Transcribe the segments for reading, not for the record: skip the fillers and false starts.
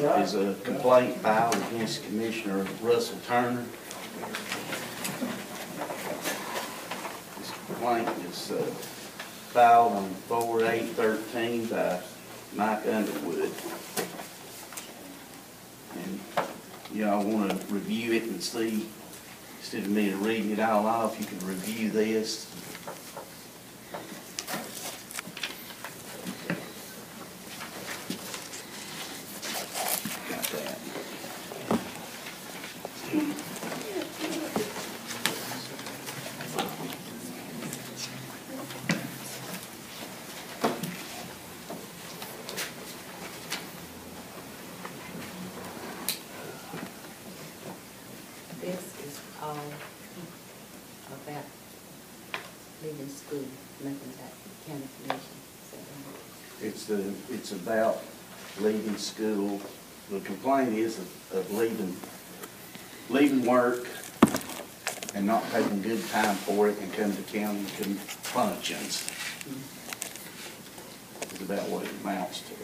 is a complaint filed against Commissioner Russell Turner. This complaint is filed on 4/8/13 by Mike Underwood. And y'all want to review it and see, instead of me reading it all off, you can review this. Got that. This is all about leaving school, nothing about county commission. It's about leaving school. The complaint is of leaving work and not taking good time for it and coming to county functions. It's about what it amounts to.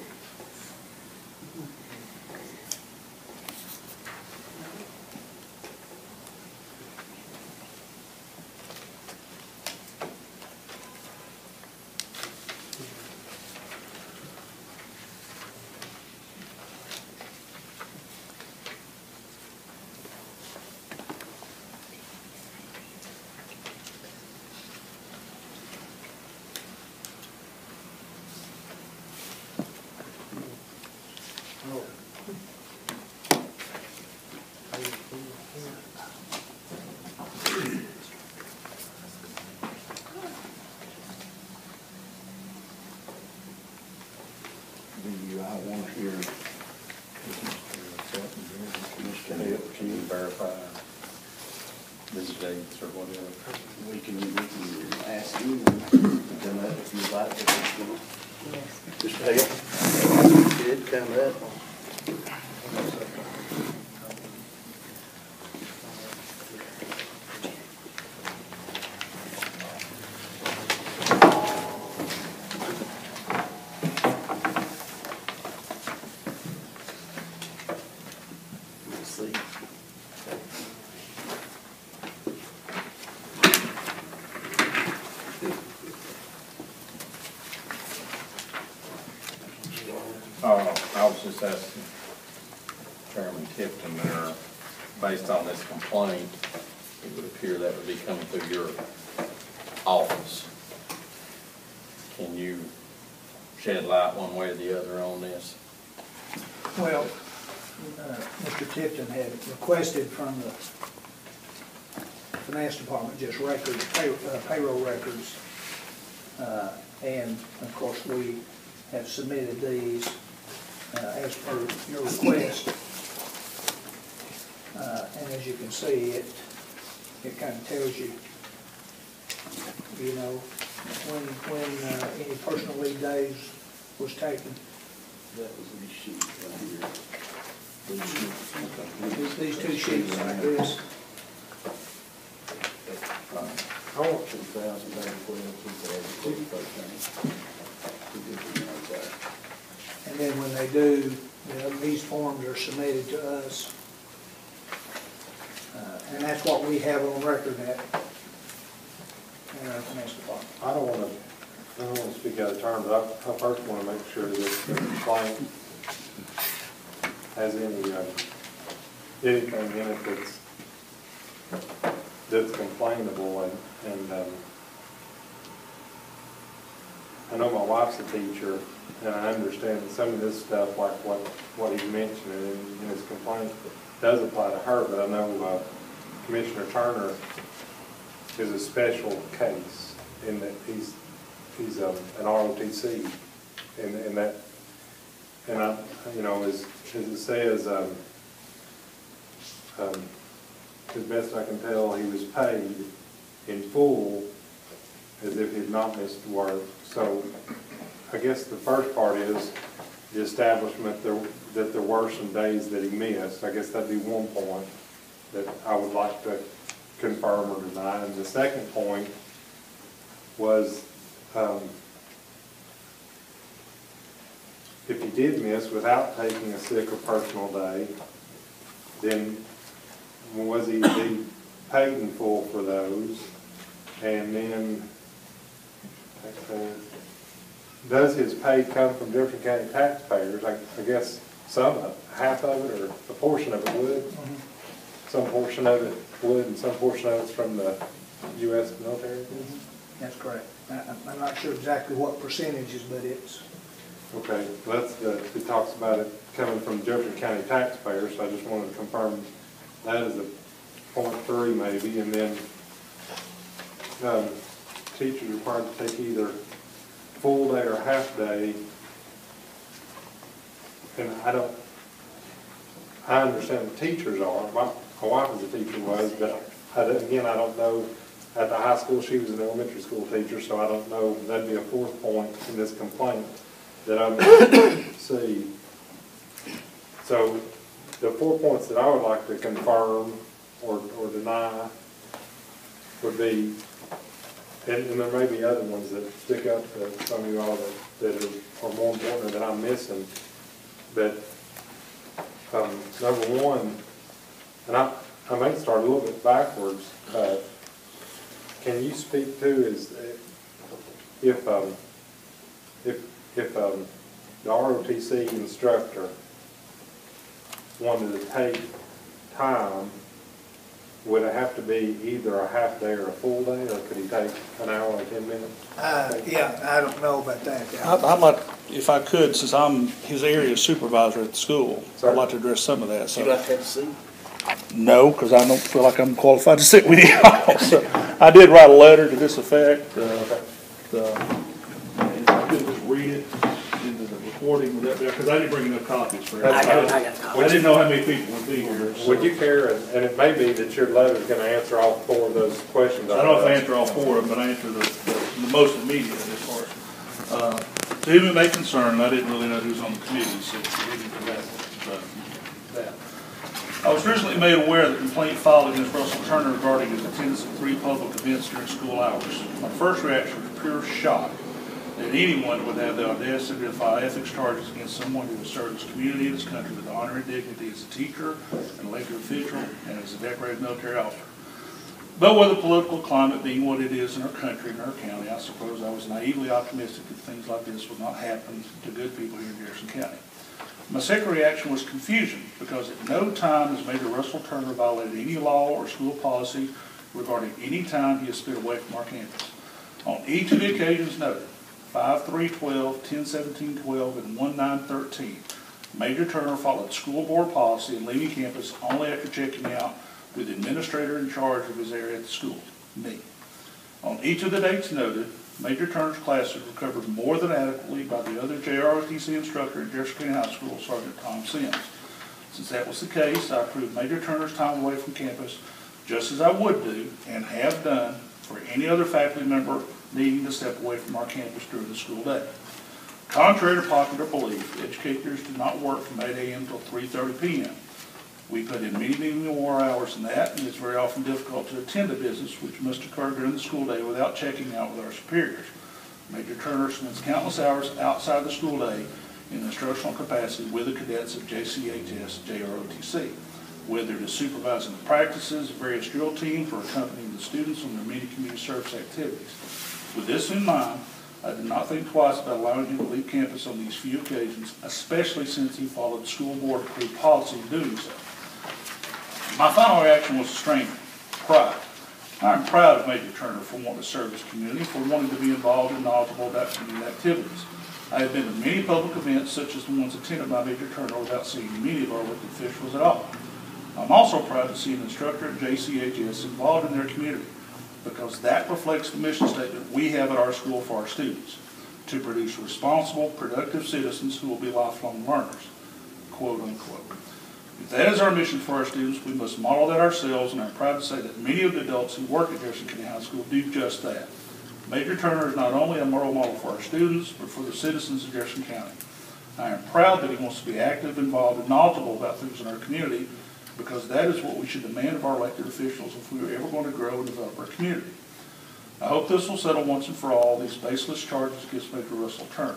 I want to hear Can you verify these dates or whatever? we can ask you to come up if you'd like. Yes. Mr. Hale did come up. Let's see. I was just asking Chairman Tipton there, based on this complaint, it would appear that would be coming through your office. Can you shed light one way or the other on this? Well, Mr. Tipton had requested from the finance department just records, payroll records, and of course we have submitted these as per your request. And as you can see, it kind of tells you, you know, when any personal leave days was taken. That was the sheet right here. These two sheets like this. I want 2012, 2013. And then when they do, you know, these forms are submitted to us. And that's what we have on record in our finance department. I don't want to speak out of turn, but I first want to make sure that the complaint has anything in it that's complainable, and I know my wife's a teacher, and I understand that some of this stuff, like what he mentioned in his complaint, does apply to her, but I know Commissioner Turner is a special case in that he's an ROTC, and I, you know, as it says, as best I can tell, he was paid in full as if he had not missed work. So I guess the first part is the establishment that there were some days that he missed. I guess that'd be one point that I would like to confirm or deny. And the second point was if he did miss without taking a sick or personal day, then was he paid in full for those? And then, does his pay come from Jefferson County taxpayers? I guess half of it, or a portion of it would. Some portion of it would, and some portion of it's from the U.S. military. That's correct. I'm not sure exactly what percentages, but it's, Okay, well, it talks about it coming from Jefferson County taxpayers, so I just wanted to confirm that is a 0.3 maybe, and then teachers are required to take either full day or half day. And I understand the teachers are. My wife was a teacher, but I don't know. At the high school, she was an elementary school teacher, so I don't know. That'd be a fourth point in this complaint that I would see. So the 4 points that I would like to confirm or deny would be, and there may be other ones that stick up to some of you all that are more important that I'm missing. But number one, and I may start a little bit backwards. Can you speak to is if the ROTC instructor wanted to take time, would it have to be either a half day or a full day, or could he take an hour and 10 minutes? yeah, I don't know about that. I'd like, if I could, since I'm his area supervisor at the school, I'd like to address some of that. You like to have a seat? No, because I don't feel like I'm qualified to sit with you all. So I did write a letter to this effect. If I could just read it into the recording, would that be, because I didn't bring enough copies for everybody. I didn't know how many people would be here. So. Would you care, and it may be that your letter is going to answer all 4 of those questions. I don't know if I answer all 4 of them, but I answer the most immediate as far as. To whom it may concern, I didn't really know who's on the committee, so forgive me for that. I was recently made aware of the complaint filed against Russell Turner regarding his attendance at 3 public events during school hours. My first reaction was pure shock that anyone would have the audacity to file ethics charges against someone who has served his community and his country with honor and dignity as a teacher, an elected official, and as a decorated military officer. But with the political climate being what it is in our country and our county, I suppose I was naively optimistic that things like this would not happen to good people here in Jefferson County. My second reaction was confusion, because at no time has Major Russell Turner violated any law or school policy regarding any time he has spent away from our campus. On each of the occasions noted, 5/3/12, 10/17/12, and 1/9/13, Major Turner followed school board policy and leaving campus only after checking out with the administrator in charge of his area at the school, me. On each of the dates noted, Major Turner's classes were covered more than adequately by the other JROTC instructor at Jefferson County High School, Sergeant Tom Sims. Since that was the case, I approved Major Turner's time away from campus just as I would do and have done for any other faculty member needing to step away from our campus during the school day. Contrary to popular belief, educators do not work from 8 a.m. until 3:30 p.m. We put in many more hours than that, and it's very often difficult to attend a business which must occur during the school day without checking out with our superiors. Major Turner spends countless hours outside the school day in instructional capacity with the cadets of JCHS, JROTC, whether it is supervising the practices of various drill teams or accompanying the students on their many community service activities. With this in mind, I did not think twice about allowing him to leave campus on these few occasions, especially since he followed school board approved policy in doing so. My final reaction was strained pride. I'm proud of Major Turner for wanting to serve his community, for wanting to be involved and knowledgeable about community activities. I have been to many public events, such as the ones attended by Major Turner, without seeing many of our elected officials at all. I'm also proud to see an instructor at JCHS involved in their community, because that reflects the mission statement we have at our school for our students, to produce responsible, productive citizens who will be lifelong learners, quote unquote. If that is our mission for our students, we must model that ourselves, and I'm proud to say that many of the adults who work at Jefferson County High School do just that. Major Turner is not only a moral model for our students, but for the citizens of Jefferson County. I am proud that he wants to be active, involved, and knowledgeable about things in our community, because that is what we should demand of our elected officials if we are ever going to grow and develop our community. I hope this will settle once and for all these baseless charges against Major Russell Turner.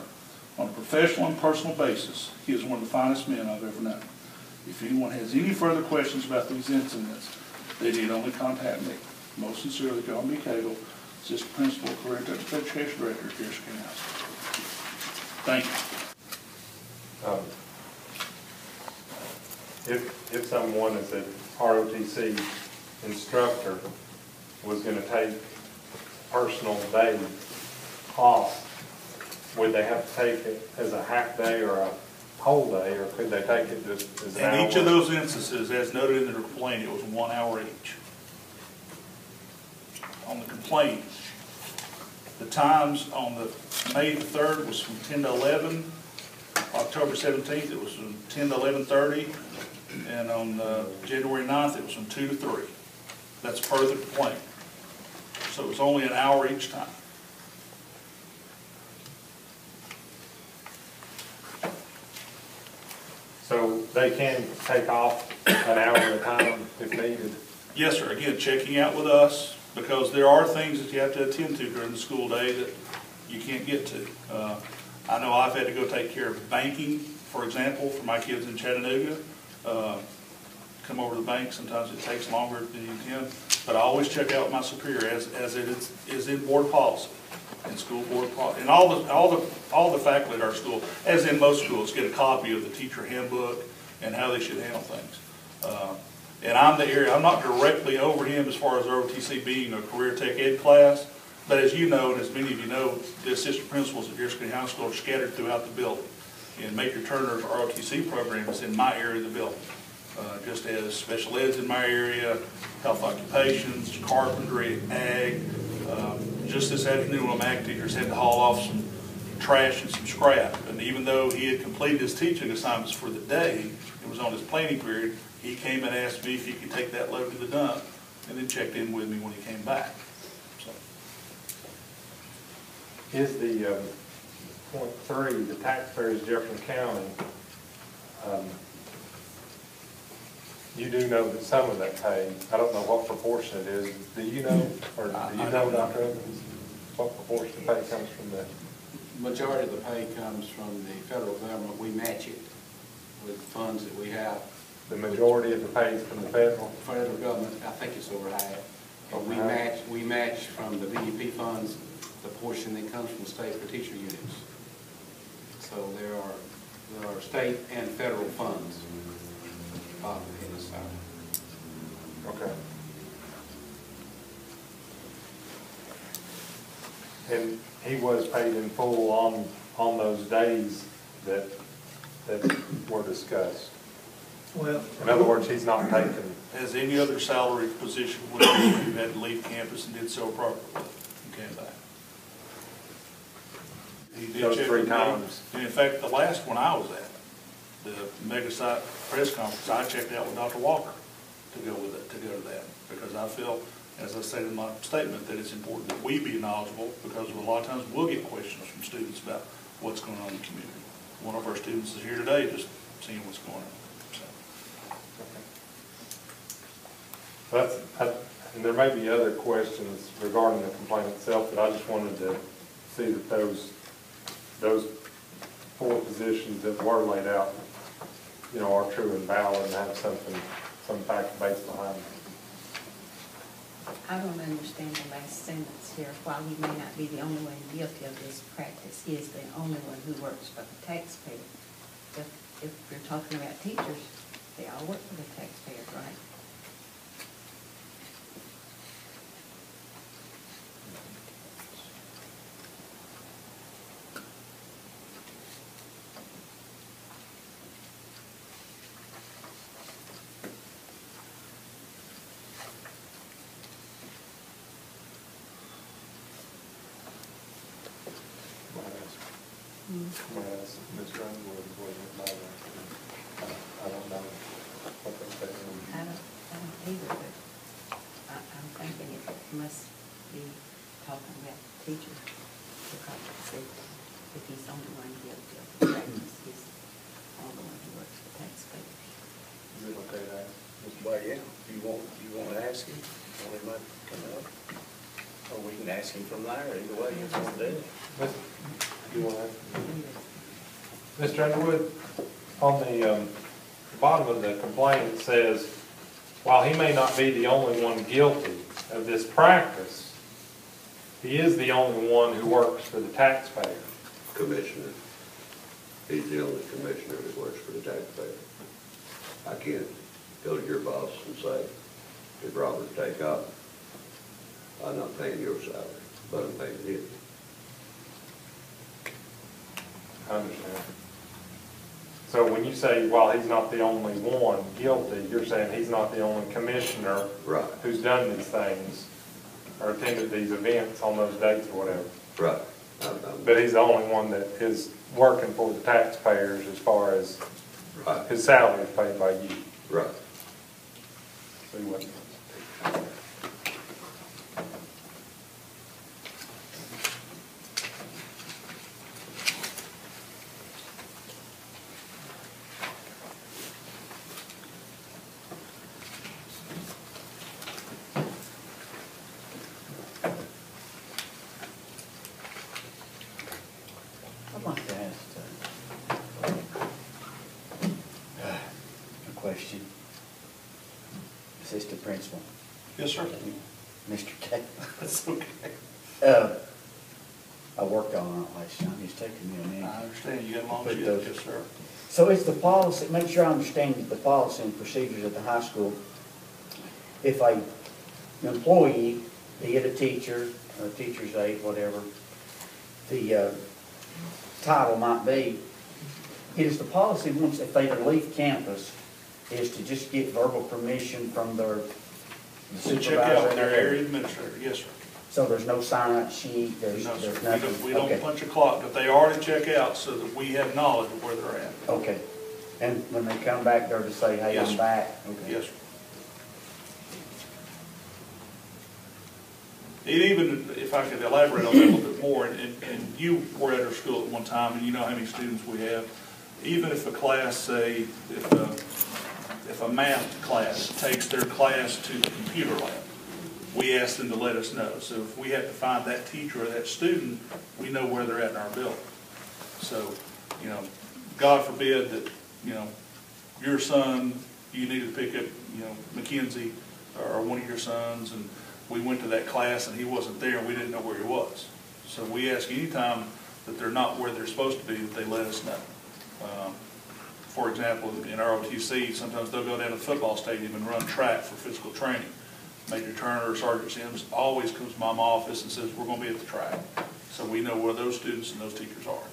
on a professional and personal basis. He is one of the finest men I've ever known. If anyone has any further questions about these incidents, they need only contact me. Most sincerely, John B. Cagle, Assistant Principal, Career and Technical Education Director at Jefferson County High School. Thank you. If someone is a ROTC instructor was going to take personal day off, would they have to take it as a half day or a whole day, or could they take it just as an hour? In each of those instances, as noted in the complaint, it was 1 hour each. On the complaint, the times on the May the 3rd was from 10 to 11. October 17th, it was from 10 to 11:30. And on January 9th, it was from 2 to 3. That's per the complaint. So it was only an hour each time. So they can take off an hour at a time if needed? Yes, sir. Again, checking out with us, because there are things that you have to attend to during the school day that you can't get to. I know I've had to go take care of banking, for example, for my kids in Chattanooga. Come over to the bank, sometimes it takes longer than you can, but I always check out my superior as it is in board policy and school board policy. And all the faculty at our school, as in most schools, get a copy of the teacher handbook and how they should handle things. And I'm not directly over him as far as ROTC being a career tech ed class, but as you know, and as many of you know, the assistant principals at Jefferson County High School are scattered throughout the building. And Major Turner's ROTC program is in my area of the building, just as special ed's in my area, health occupations, carpentry, ag. Just this afternoon, one of my ag teachers had to haul off some trash and some scrap. And even though he had completed his teaching assignments for the day, it was on his planning period, he came and asked me if he could take that load to the dump, and then checked in with me when he came back. So. Is the point 3, the taxpayers of Jefferson County, you do know that some of that pay, I don't know what proportion it is, do you know, or do you know, Dr. Evans, what proportion of pay comes from that? Majority of the pay comes from the federal government. We match it with funds that we have. The majority of the pay is from the federal? Federal government, I think it's over half. And we match from the VEP funds the portion that comes from state for teacher units. So there are state and federal funds in this side. Okay. And he was paid in full on those days that were discussed. Well, In other words, he's not taken. As any other salaried position would be, if you had to leave campus and did so properly, you came back. He did Those check 3 with me. times. And in fact, the last one I was at, the mega site press conference, I checked out with Dr. Walker to go to that, because I feel, as I said in my statement, that it's important that we be knowledgeable, because a lot of times we'll get questions from students about what's going on in the community. One of our students is here today just seeing what's going on. And there may be other questions regarding the complaint itself, but I just wanted to see that those 4 positions that were laid out, you know, are true and valid and have some fact base behind them. I don't understand the last sentence here. While he may not be the only one guilty of this practice, he is the only one who works for the taxpayer. If you're talking about teachers, they all work for the taxpayers, right? Whereas Ms. Greenwood wasn't by that. I don't know what that statement would be. I don't either, but I'm thinking it must be talking about teachers, because if he's the only one guilty of the practice, he's the only one who works for taxpayers. Is it okay to ask? Well, yeah, you want to ask him, or he might come up. Or we can ask him from there, either way, it's what to do. You want to ask? Mr. Underwood, on the bottom of the complaint, it says, while he may not be the only one guilty of this practice, he is the only one who works for the taxpayer. Commissioner. He's the only commissioner that works for the taxpayer. I can't go to your boss and say, if Robert take up, I'm not paying your salary, but I'm paying his. I understand. So when you say, while he's not the only one guilty, you're saying he's not the only commissioner Right. who's done these things or attended these events on those dates or whatever. Right. But he's the only one that is working for the taxpayers as far as Right. his salary is paid by you. Right. So he wasn't. I'd like to ask a question. Assistant Principal, Yes, sir. Mr. K. That's okay. I worked on it last time, it's taken me a minute. I understand, you got long Put shift, those- yes, sir. So it's the policy, make sure I understand the policy and procedures at the high school. If an employee, be it a teacher, or a teacher's aide, whatever, the title might be, it is the policy once, if they leave campus, is to just get verbal permission from their To check supervisor. out their area administrator, yes, sir. So there's no sign-out sheet, there's No, sir. nothing? We don't Okay. punch a clock, but they are to check out so that we have knowledge of where they're at. Okay. And when they come back, they're to say, hey, Yes, I'm sir. back? Okay. Yes, sir. It even, if I could elaborate on that a little bit more, and you were at our school at one time, and you know how many students we have, even if a class, say, if a math class takes their class to the computer lab, we ask them to let us know. So if we have to find that teacher or that student, we know where they're at in our building. So, you know, God forbid that, you know, your son, you needed to pick up, you know, Mackenzie or one of your sons, and we went to that class and he wasn't there and we didn't know where he was. So we ask anytime that they're not where they're supposed to be, that they let us know. For example, in our OTC, sometimes they'll go down to the football stadium and run track for physical training. Major Turner or Sergeant Sims always comes to my office and says, we're going to be at the track. So we know where those students and those teachers are.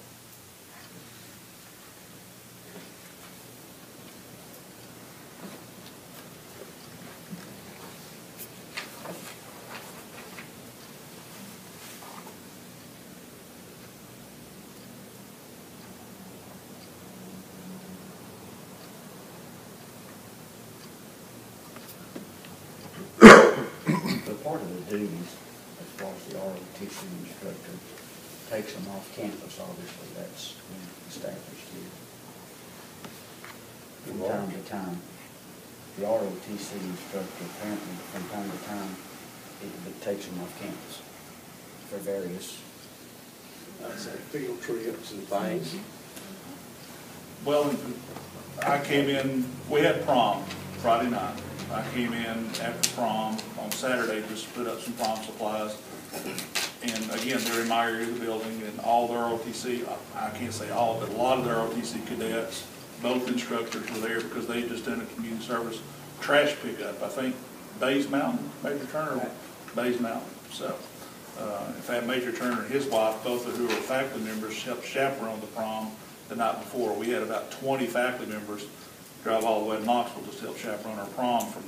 So part of the duties, as far as the ROTC instructor takes them off campus, obviously, that's been established here. From time to time, the ROTC instructor apparently from time to time, it takes them off campus for various. I'd say field trips and things. Well, I came in, we had prom Friday night. I came in after prom on Saturday just to put up some prom supplies. And again, they're in my area of the building, and all their ROTC, I can't say all, but a lot of their ROTC cadets, both instructors were there because they had just done a community service trash pickup. I think Bays Mountain, Major Turner, Bays Mountain. So, in fact, Major Turner and his wife, both of who are faculty members, helped chaperone the prom the night before. We had about 20 faculty members drive all the way to Knoxville just to help chaperone our prom from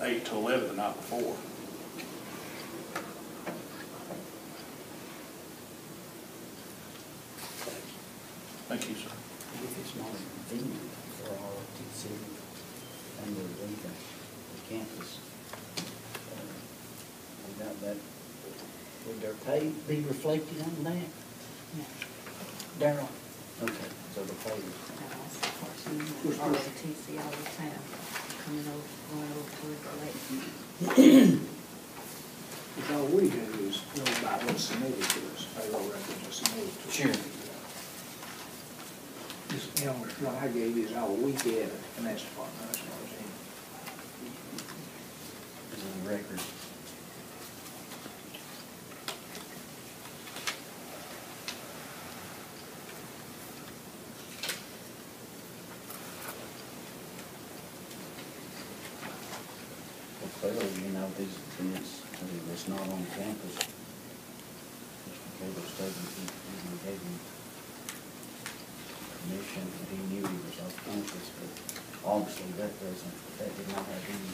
8 to 11 the night before. Thank you, sir. If it's not convenient for ROTC and they're leaving the campus, without that, would their pay be reflected on that? No. Darryl? Okay, so the pay is. ROTC all the time, coming over, going over toward the lake. All we do is go by what's submitted to us, payroll records are submitted to us. Sure. You know, what I gave you is all weekend in that department, that's what I was in. This is a record. Well, clearly, you know, these events, it's not on campus. They were stating he gave him permission, and he knew he was off campus, but obviously that did not have any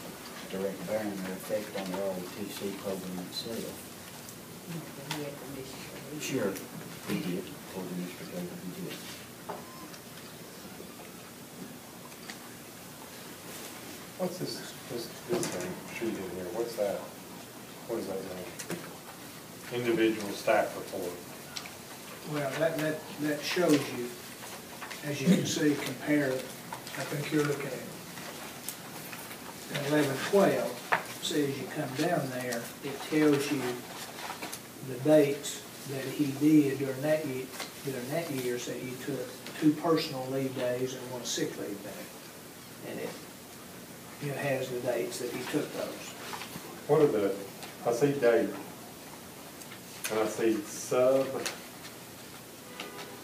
direct bearing or effect on the ROTC program itself. No, but he had permission to leave. Sure, he did, according to Mr. Gator, he did. What's this thing sheet in here, what's that? What is that mean? Individual staff report. Well, that shows you, as you can see, compare, I think you're looking at 11-12, see as you come down there, it tells you the dates that he did during that year, so he took 2 personal leave days and 1 sick leave day. And it has the dates that he took those. What are the, I see date, and I see sub, it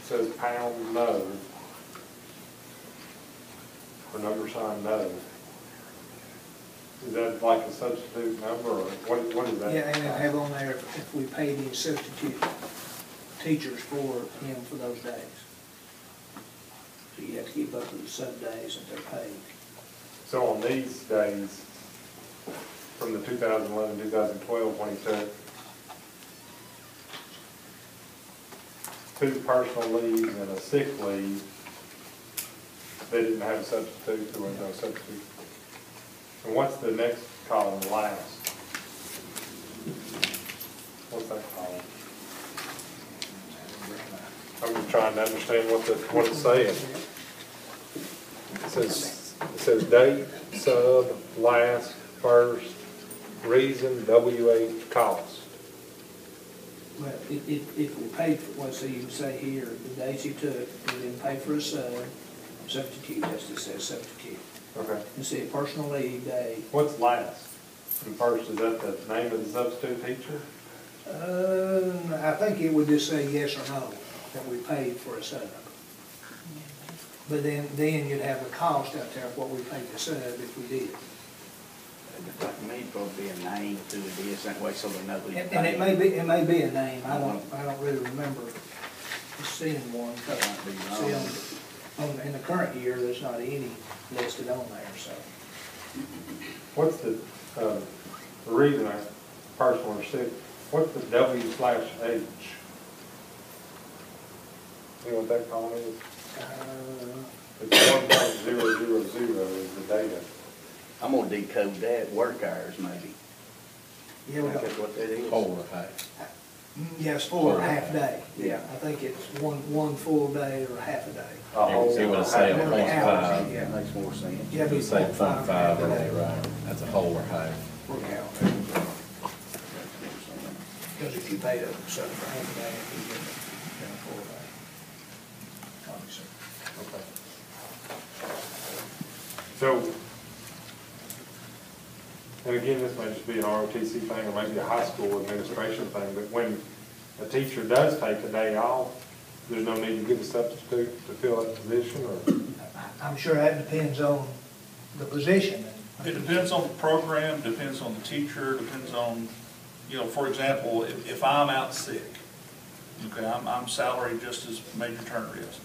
says pound no, or number sign no. Is that like a substitute number, or what is that? Yeah, and it'll have on there if we pay the substitute teachers for him for those days. So you have to keep up with the sub days that they're paid. So on these days, from the 2011, 2012, when he took 2 personal leaves and a sick leave, they didn't have a substitute, there was no substitute. And what's the next column, last? What's that column? I'm just trying to understand what it's saying. It says date, sub, last, first, reason, WH, cost. Well, if we paid for, well, so you can say here, the days he took, we didn't pay for a substitute, that's just says substitute. Okay. You see a personal leave day. What's last? And first, is that the name of the substitute teacher? I think it would just say yes or no, that we paid for a sub. But then you'd have the cost out there of what we paid the sub if we did. Like me, probably be a name to this, that way so they know who you And it pay. may be a name, I don't really remember seeing one. See, in the current year, there's not any listed on there, so. What's the reason I personal or sick, what's the W/H? You know what that column is? It's 1.000 is the data. I'm gonna decode that, work hours maybe. Yeah, we That's got, what that is. Whole or half? yes, full or half day. Yeah, I think it's one full day or half a day. It would say a How many hours, yeah. That makes more sense. Yeah, It would say 0.5 in there, right? That's a whole or half. Work out. Because if you paid a sub for half a day, you get a full day. Obviously. So, and again, this may just be an ROTC thing or maybe a high school administration thing, but when a teacher does take a day off, there's no need to get a substitute to fill that position, or? I'm sure that depends on the position. It depends on the program, depends on the teacher, depends on, you know, for example, if I'm out sick, okay, I'm salaried just as Major Turner is.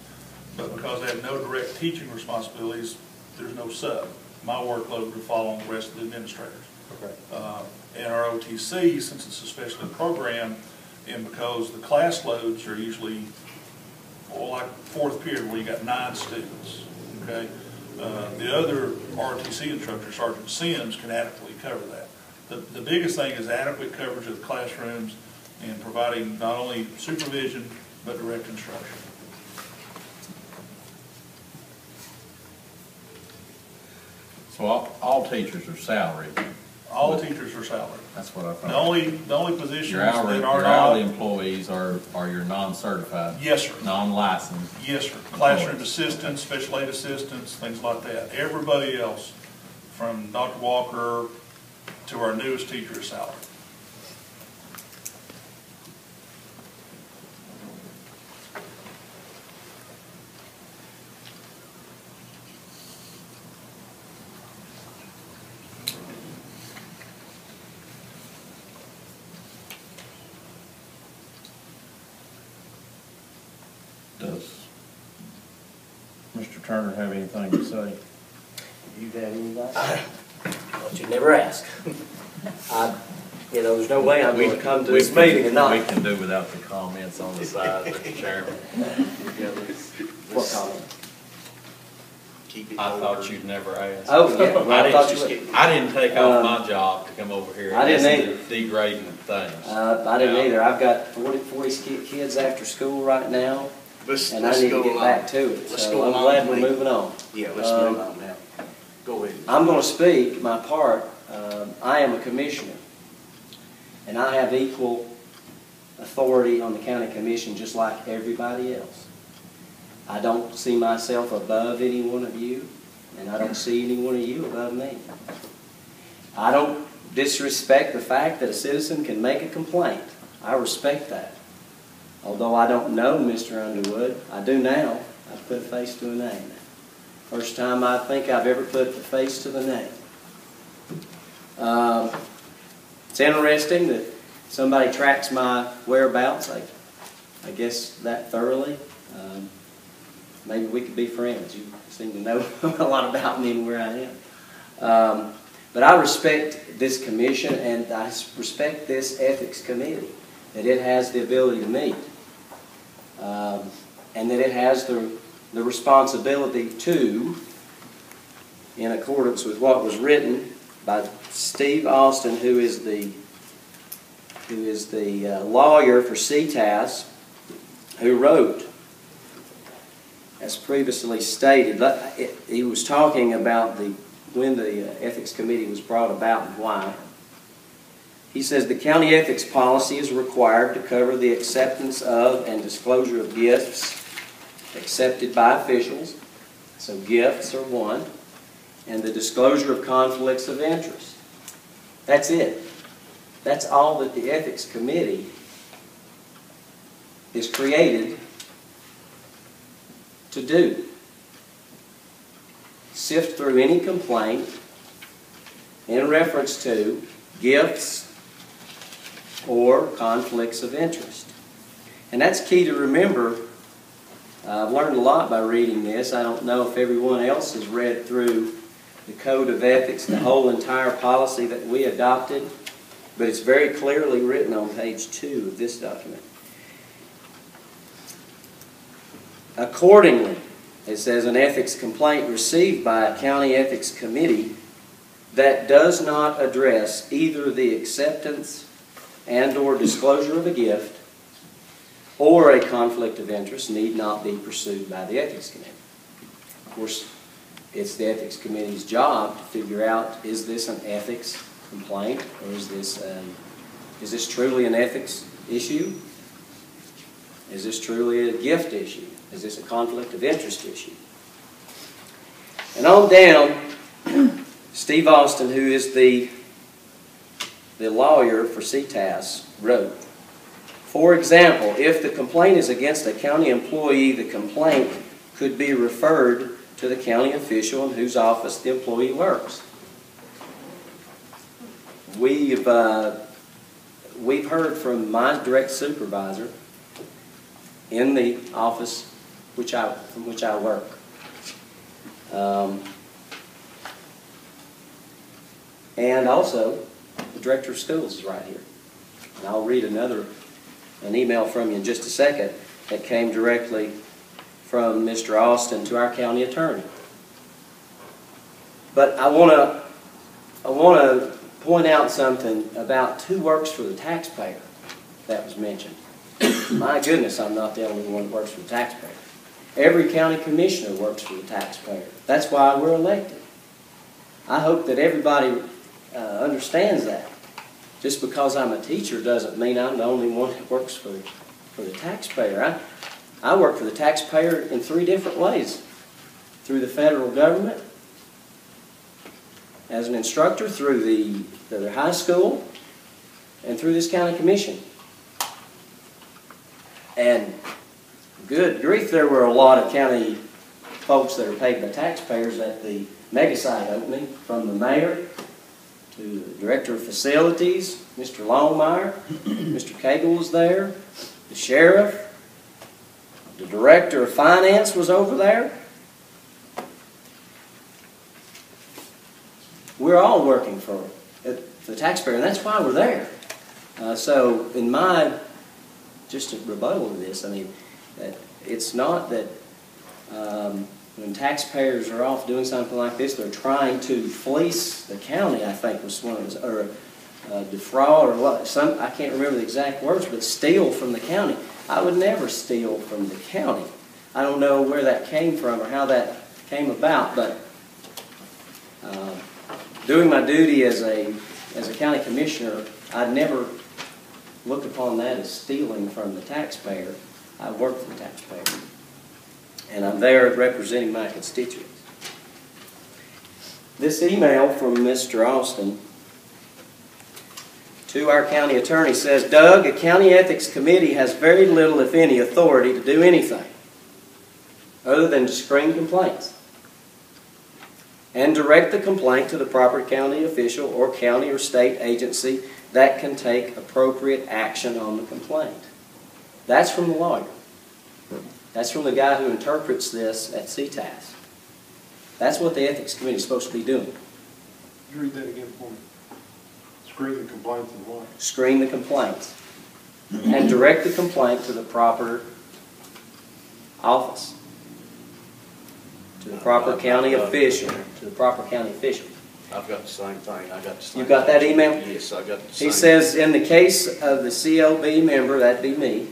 But because I have no direct teaching responsibilities, there's no sub. My workload would fall on the rest of the administrators. Okay. In our OTC, since it's a special ed program, and because the class loads are usually, well, like 4th period where you got 9 students, okay? The other ROTC instructor, Sergeant Sims, can adequately cover that. The biggest thing is adequate coverage of the classrooms and providing not only supervision, but direct instruction. So all teachers are salaried. All teachers are salaried. That's what I thought. The only positions Your that hourly, are your hourly not, employees are your non-certified. yes, sir. Non-licensed. Yes, sir. Classroom assistants, special ed assistants, things like that. Everybody else, from Dr. Walker to our newest teacher, is salaried. Does Mr. Turner have anything to say? You got anything? But you never ask. There's no way I'm gonna come to this meeting and not. We can do without the comments on the side, Mr. Chairman. What comment? Keep it I going. thought you'd never ask. Oh, yeah, well, I thought you would. I didn't take off my job to come over here I and didn't listen to degrading things. I didn't either. I've got 40 kids after school right now, and I need to get back to it. Let's So go I'm along glad with we're me. moving on. Yeah, let's move on now. Go ahead. I'm going to speak my part. I am a commissioner, and I have equal authority on the county commission just like everybody else. I don't see myself above any one of you, and I don't see any one of you above me. I don't disrespect the fact that a citizen can make a complaint. I respect that. Although I don't know Mr. Underwood, I do now. I've put a face to a name. First time I think I've ever put the face to the name. It's interesting that somebody tracks my whereabouts. I guess that thoroughly. Maybe we could be friends. You seem to know a lot about me and where I am. But I respect this commission, and I respect this ethics committee, that it has the ability to meet, and that it has the responsibility to, in accordance with what was written by Steve Austin, who is the lawyer for CTAS, who wrote, as previously stated, he was talking about when the ethics committee was brought about and why. He says the county ethics policy is required to cover the acceptance of and disclosure of gifts accepted by officials, so gifts are one, and the disclosure of conflicts of interest. That's it. That's all that the ethics committee is created to do. Sift through any complaint in reference to gifts or conflicts of interest. And that's key to remember. I've learned a lot by reading this. I don't know if everyone else has read through the Code of Ethics, the whole entire policy that we adopted, but it's very clearly written on page 2 of this document. Accordingly, it says an ethics complaint received by a county ethics committee that does not address either the acceptance and or disclosure of a gift or a conflict of interest need not be pursued by the ethics committee. Of course, it's the ethics committee's job to figure out, is this an ethics complaint, or is this truly an ethics issue? Is this truly a gift issue? Is this a conflict of interest issue? And on down, Steve Austin, who is the lawyer for CTAS, wrote, for example, if the complaint is against a county employee, the complaint could be referred to the county official in whose office the employee works. We've heard from my direct supervisor in the office from which I work. And also, the director of schools is right here. And I'll read an email from you in just a second that came directly from Mr. Austin to our county attorney. But I want to point out something about who works for the taxpayer that was mentioned. My goodness, I'm not the only one that works for the taxpayer. Every county commissioner works for the taxpayer. That's why we're elected. I hope that everybody understands that. Just because I'm a teacher doesn't mean I'm the only one that works for the taxpayer. I work for the taxpayer in 3 different ways. Through the federal government, as an instructor, through the high school, and through this county commission. And good grief, there were a lot of county folks that are paid by taxpayers at the mega site opening, from the mayor to the director of facilities, Mr. Longmire, Mr. Cagle was there, the sheriff, the director of finance was over there. We're all working for the taxpayer, and that's why we're there. So in my, just a rebuttal to this, I mean, it's not that when taxpayers are off doing something like this, they're trying to fleece the county, I think was one of those, or defraud, or what, I can't remember the exact words, but steal from the county. I would never steal from the county. I don't know where that came from or how that came about, but doing my duty as a county commissioner, I'd never look upon that as stealing from the taxpayer. I work for the taxpayer, and I'm there representing my constituents. This email from Mr. Austin to our county attorney says, Doug, a county ethics committee has very little, if any, authority to do anything other than to screen complaints and direct the complaint to the proper county official or county or state agency that can take appropriate action on the complaint. That's from the lawyer. That's from the guy who interprets this at CTAS. That's what the ethics committee is supposed to be doing. Could you read that again for me? Screen the complaints and what? Screen the complaints and direct the complaint to the proper office, to the proper county official, to the proper county official. I've got the same thing. I got the same. You got that email? Yes, I got the same. He says, in the case of the CLB member, that'd be me,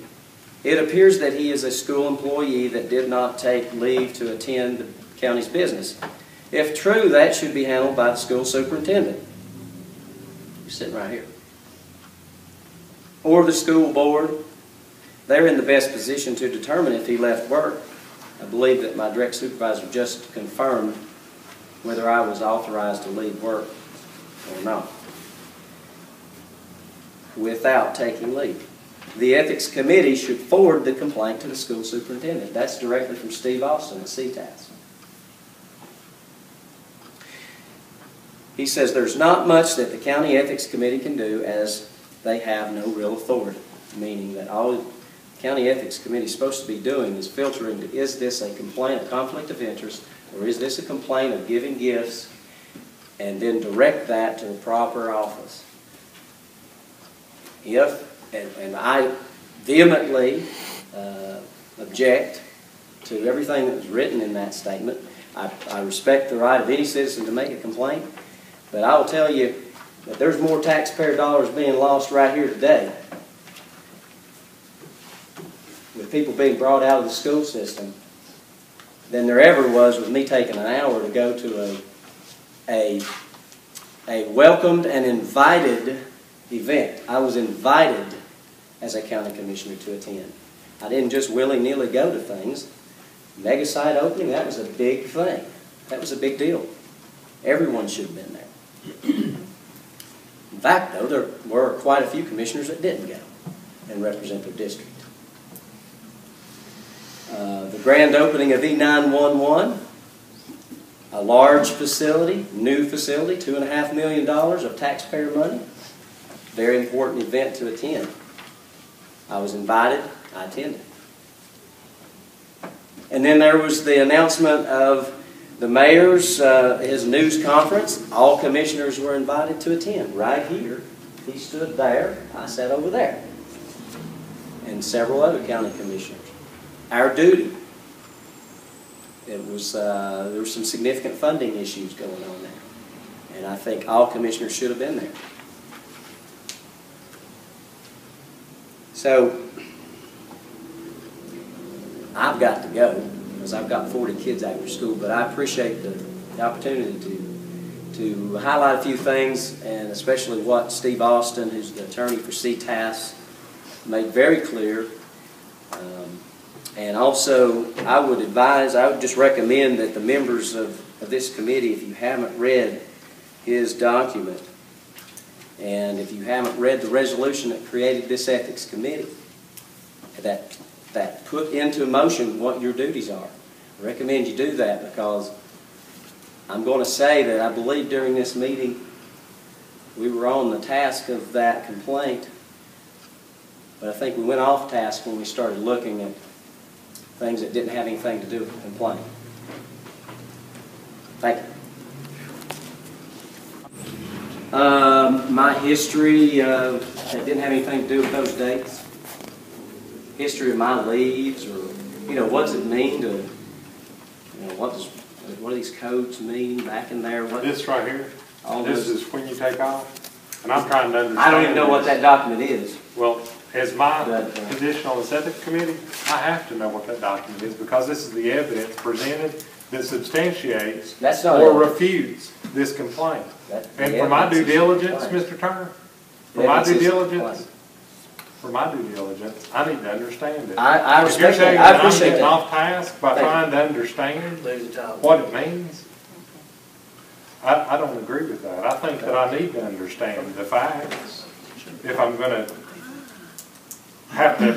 it appears that he is a school employee that did not take leave to attend the county's business. If true, that should be handled by the school superintendent. He's sitting right here. Or the school board. They're in the best position to determine if he left work. I believe that my direct supervisor just confirmed whether I was authorized to leave work or not without taking leave. The ethics committee should forward the complaint to the school superintendent. That's directly from Steve Austin at CTAS. He says there's not much that the county ethics committee can do as they have no real authority, meaning that all the county ethics committee is supposed to be doing is filtering, is this a complaint of conflict of interest, or is this a complaint of giving gifts, and then direct that to the proper office. If, and I vehemently object to everything that was written in that statement. I respect the right of any citizen to make a complaint, but I will tell you that there's more taxpayer dollars being lost right here today with people being brought out of the school system than there ever was with me taking an hour to go to a welcomed and invited event. I was invited as a county commissioner to attend. I didn't just willy-nilly go to things. Mega site opening, that was a big thing. That was a big deal. Everyone should have been there. In fact, though, there were quite a few commissioners that didn't go and represent their district. The grand opening of E911, a large facility, new facility, $2.5 million of taxpayer money. Very important event to attend. I was invited, I attended. And then there was the announcement of the mayor's, his news conference. All commissioners were invited to attend. Right here, he stood there, I sat over there. And several other county commissioners. Our duty. It was, there were some significant funding issues going on there. And I think all commissioners should have been there. So, I've got to go because I've got 40 kids after school, but I appreciate the opportunity to to highlight a few things, and especially what Steve Austin, who's the attorney for CTAS, made very clear. And also, I would just recommend that the members of this committee, if you haven't read his document, and if you haven't read the resolution that created this ethics committee, that put into motion what your duties are. I recommend you do that, because I'm going to say that I believe during this meeting we were on the task of that complaint, but I think we went off task when we started looking at things that didn't have anything to do with the complaint. Thank you. My history, that didn't have anything to do with those dates. History of my leaves, or, what does it mean to, what do these codes mean back in there? This right here, All this those- is when you take off, and I'm trying to understand. I don't even know what that document is. Well, as my But, position on this ethics committee, I have to know what that document is, because this is the evidence presented that substantiates That's not or evidence. refutes this complaint. That- And the for my due evidence is diligence, complaint. Mr. Turner, The for my evidence due is diligence, complaint. I need to understand it. I If you're respect saying that. I that I'm appreciate getting that. off task by Thank you. trying to understand what it means, I don't agree with that. I think that I need to understand the facts. If I'm going to have to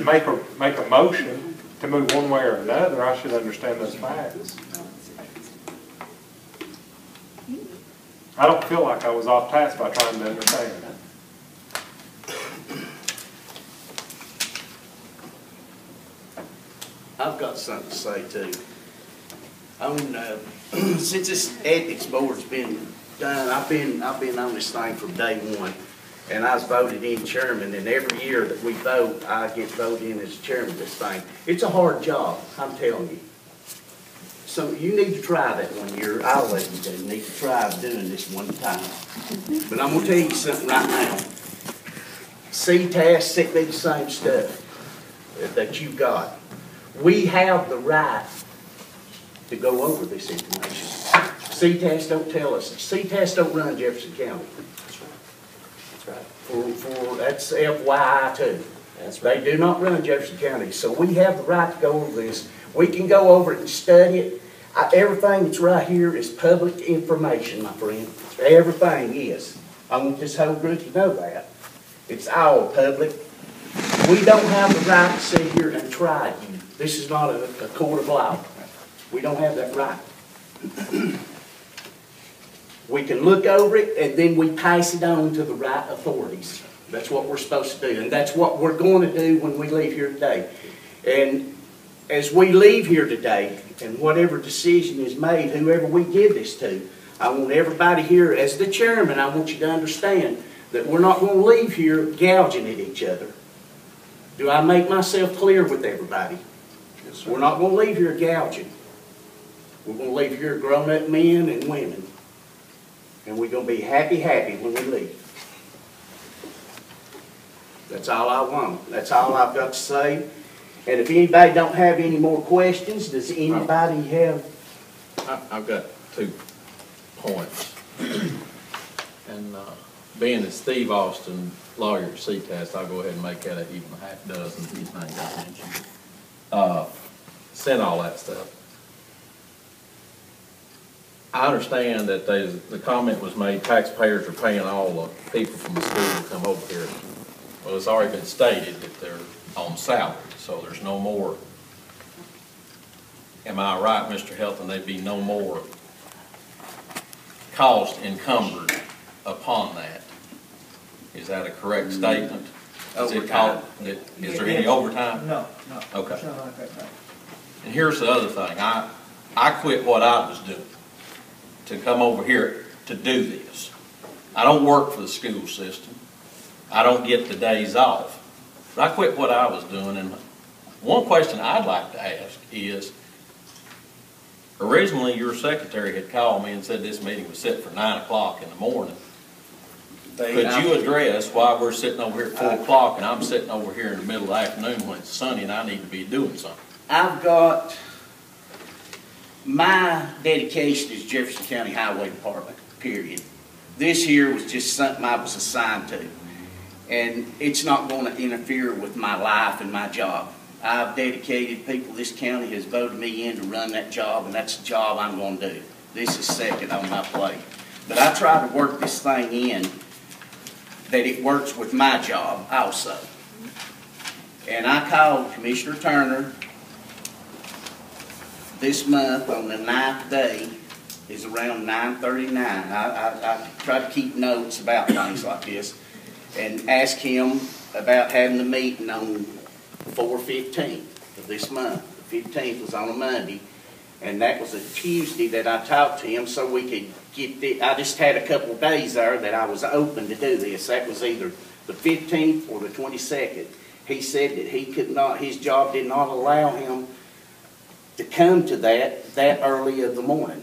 make a motion to move one way or another, I should understand those facts. I don't feel like I was off task by trying to understand it. I've got something to say too. Since this ethics board's been done, I've been on this thing from day one, and I was voted in chairman, and every year that we vote, I get voted in as chairman of this thing. It's a hard job, I'm telling you. So you need to try that one year. I'll let you do. You need to try doing this one time. But I'm gonna tell you something right now. CTAS sent me the same stuff that you got. We have the right to go over this information. CTAS don't tell us. CTAS don't run Jefferson County. That's right. That's FYI too. That's right. They do not run Jefferson County. So we have the right to go over this. We can go over it and study it. Everything that's right here is public information, my friend. Everything is. I want this whole group to know that. It's all public. We don't have the right to sit here and try you. This is not a court of law. We don't have that right. We can look over it, and then we pass it on to the right authorities. That's what we're supposed to do, and that's what we're going to do when we leave here today. And as we leave here today, and whatever decision is made, whoever we give this to, I want everybody here, as the chairman, I want you to understand that we're not going to leave here gouging at each other. Do I make myself clear with everybody? Yes, sir. We're not going to leave here gouging. We're going to leave here grown-up men and women. And we're going to be happy when we leave. That's all I want. That's all I've got to say. And if anybody don't have any more questions, does anybody have? I've got 2 points. And being that Steve Austin, lawyer at CTAS, I'll go ahead and make that even a half dozen of these things I mentioned. Sent all that stuff. I understand that the comment was made, taxpayers are paying all the people from the school to come over here. Well, it's already been stated that they're on salary, so there's no more. Am I right, Mr. Helton, there'd be no more cost encumbered upon that? Is that a correct statement? Is there any overtime? No. Okay. It's not like that, no. And here's the other thing. I quit what I was doing to come over here to do this. I don't work for the school system. I don't get the days off. But I quit what I was doing, and one question I'd like to ask is, originally your secretary had called me and said this meeting was set for 9 o'clock in the morning. Could you address why we're sitting over here at 4 o'clock and I'm sitting over here in the middle of the afternoon when it's sunny and I need to be doing something? I've got, my dedication is Jefferson County Highway Department. period. This here was just something I was assigned to. And it's not going to interfere with my life and my job. I've dedicated people, this county has voted me in to run that job, and that's the job I'm going to do. This is second on my plate. But I try to work this thing in that it works with my job also. And I called Commissioner Turner this month on the 9th day, is around 9:39. I try to keep notes about things like this, and ask him about having the meeting on 4/15 of this month. The 15th was on a Monday, and that was a Tuesday that I talked to him so we could get the, I just had a couple of days there that I was open to do this. That was either the 15th or the 22nd. He said that he could not, his job did not allow him to come to that early of the morning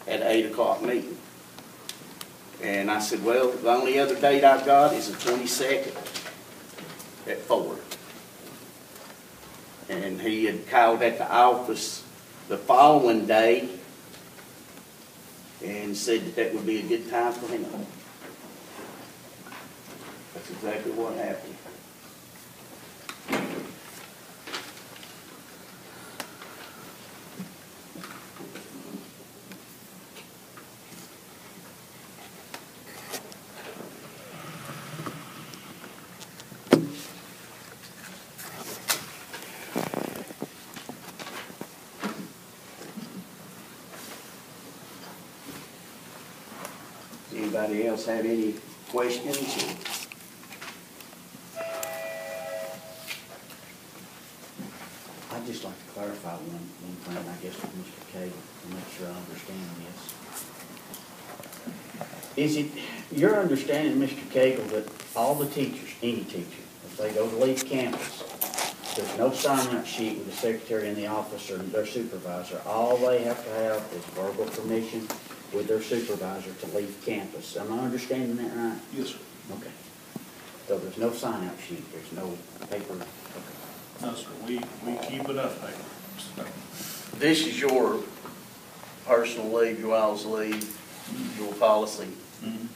at 8 o'clock meeting. And I said, well, the only other date I've got is the 22nd at 4. And he had called at the office the following day and said that that would be a good time for him. That's exactly what happened. Anybody else have any questions? I'd just like to clarify one thing, I guess, with Mr. Cagle, to make sure I understand this. Is it your understanding, Mr. Cagle, that all the teachers, any teacher, if they go to leave campus, there's no sign-out sheet with the secretary in the office or their supervisor. All they have to have is verbal permission with their supervisor to leave campus. Am I understanding that right? Yes, sir. Okay. So there's no sign-out sheet, there's no paper? Okay. No, sir, we keep enough paper. This is your personal leave, your all's leave, your policy. Mhm.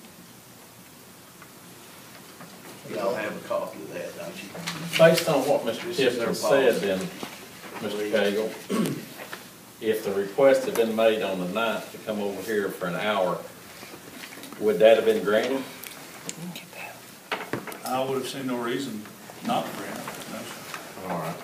Y'all have a copy of that, don't you? Based on what Mr. This is their Jefferson said policy. then, Mr. Cagle, if the request had been made on the 9th to come over here for an hour, would that have been granted? I would have seen no reason not to grant it, no, sir. All right.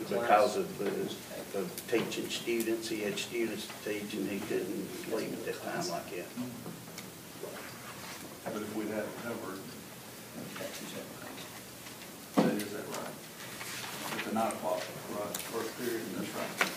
Because of teaching students, he had students to teach and he couldn't leave at that time like that. But if we'd had it covered, that is that right? At the 9 o'clock, right, first period, that's right.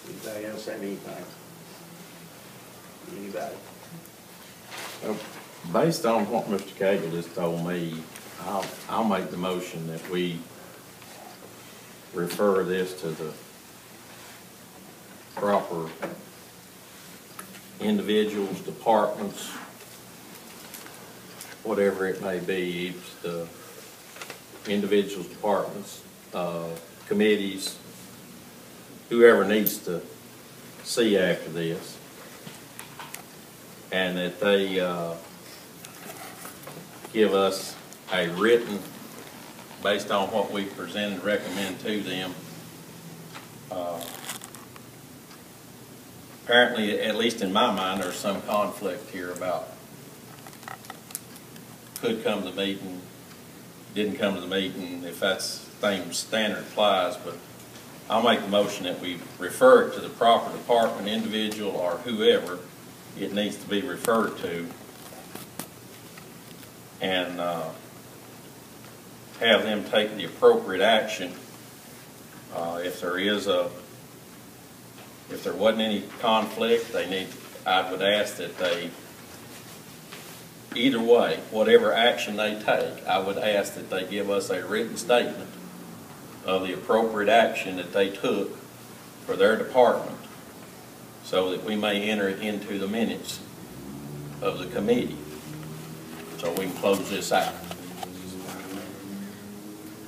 Anybody else have anything? Anybody? Based on what Mr. Cagle just told me, I'll make the motion that we refer this to the proper individuals, departments, whatever it may be, it's the individuals, departments, committees, whoever needs to see after this, and that they give us a written, based on what we present and recommend to them. Apparently, at least in my mind, there's some conflict here about could come to the meeting, didn't come to the meeting, if that's same standard applies, but I'll make the motion that we refer it to the proper department, individual, or whoever it needs to be referred to and have them take the appropriate action. If there wasn't any conflict, I would ask that they, either way, whatever action they take, I would ask that they give us a written statement of the appropriate action that they took for their department, so that we may enter it into the minutes of the committee, so we can close this out.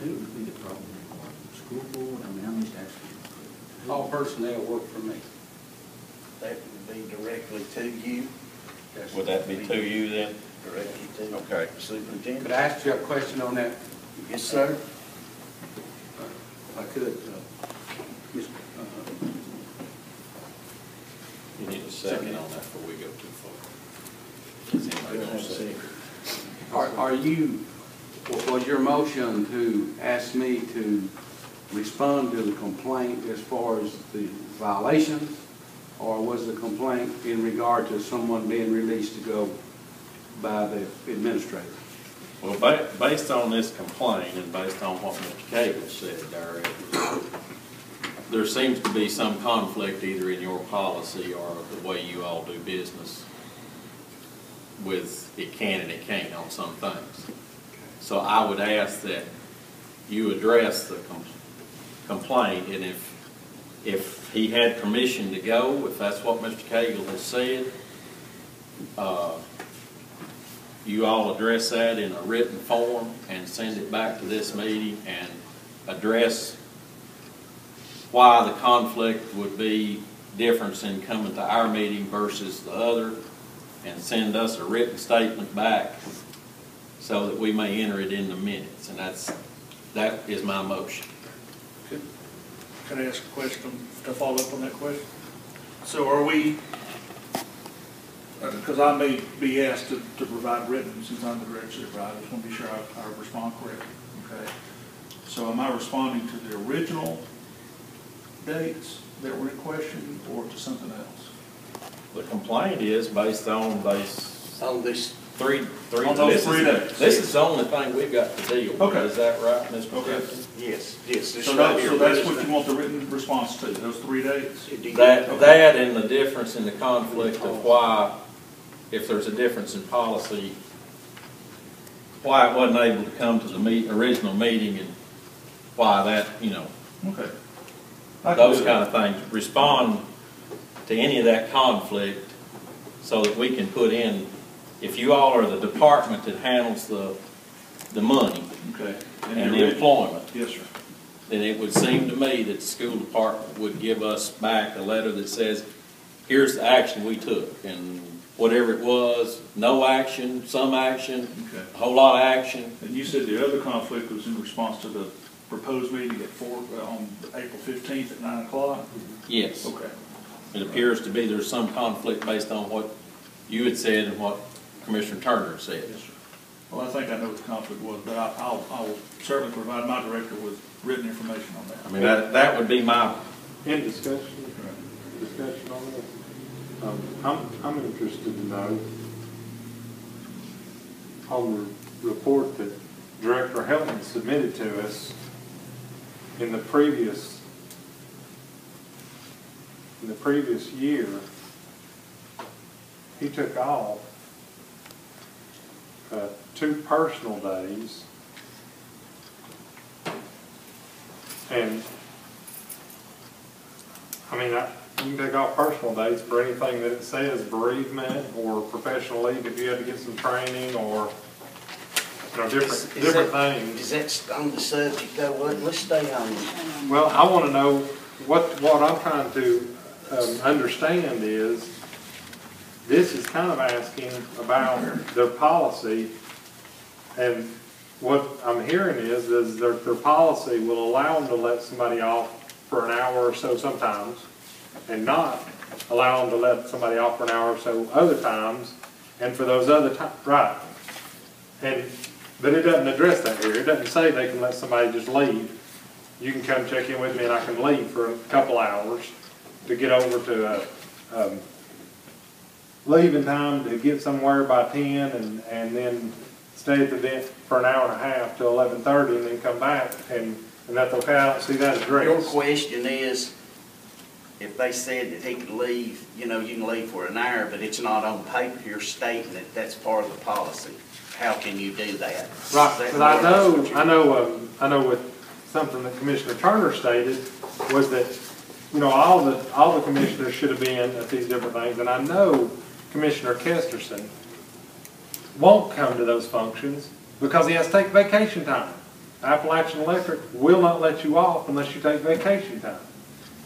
Who would be the problem? School board? I mean, I'm just asking. All personnel work for me. That would be directly to you? Would that be to you then? Directly to the Okay. superintendent? Could I ask you a question on that? Yes, sir. If I could, Ms. You need a second on that before we go too far. Is anybody gonna say? Are you, was your motion to ask me to respond to the complaint as far as the violations? Or was the complaint in regard to someone being released to go by the administrator? Well, based on this complaint and based on what Mr. Cable said there seems to be some conflict either in your policy or the way you all do business with it can and it can't on some things. So I would ask that you address the complaint, and if he had permission to go, if that's what Mr. Cagle has said, you all address that in a written form and send it back to this meeting and address why the conflict would be difference in coming to our meeting versus the other, and send us a written statement back so that we may enter it in the minutes. And that is my motion. Can I ask a question to follow up on that question? So are we, because I may be asked to provide written since I'm the direct supervisor, I just want to be sure I respond correctly, okay? So am I responding to the original dates that were in question or to something else? The complaint is based on On this, three. On those 3 days. This is the only thing we've got to deal with. Okay. Is that right, Mr. Okay. Jefferson? yes, this So right here. that's what you want the written response to, those 3 dates? That and the difference in the conflict of why, if there's a difference in policy, why it wasn't able to come to the original meeting, and why that, Okay. those kind of things. Respond to any of that conflict so that we can put in, if you all are the department that handles the money Okay. and the employment, Yes, sir. then it would seem to me that the school department would give us back a letter that says, here's the action we took, and whatever it was, no action, some action, Okay. a whole lot of action. And you said the other conflict was in response to the proposed meeting at on April 15th at 9 o'clock? Yes. Okay. It appears to be there's some conflict based on what you had said and what Commissioner Turner said. Yes, sir. Well, I think I know what the conflict was, but I will certainly provide my director with written information on that. I mean, that would be my, In discussion on that, I'm interested to know on the report that Director Helton submitted to us in the previous year, he took off 2 personal days, and I mean, you can take off personal days for anything that it says bereavement or professional leave if you had to get some training or different things. Is that on the subject though? Let's stay on it. Well, I want to know what I'm trying to understand is, this is kind of asking about their policy, and what I'm hearing is their policy will allow them to let somebody off for an hour or so sometimes, and not allow them to let somebody off for an hour or so other times, and for those other times, right. But it doesn't address that here. It doesn't say they can let somebody just leave. You can come check in with me and I can leave for a couple hours to get over to leaving time to get somewhere by 10 and then stay at the event for an hour and a half till 11:30 and then come back, and that's okay. I don't see that as Your addressed. question is, if they said that he could leave, you know, you can leave for an hour, but it's not on paper here stating that that's part of the policy. How can you do that? Right, Is that but I what you- know with something that Commissioner Turner stated was that, you know, all the commissioners should have been at these different things, and I know Commissioner Kesterson won't come to those functions because he has to take vacation time. Appalachian Electric will not let you off unless you take vacation time.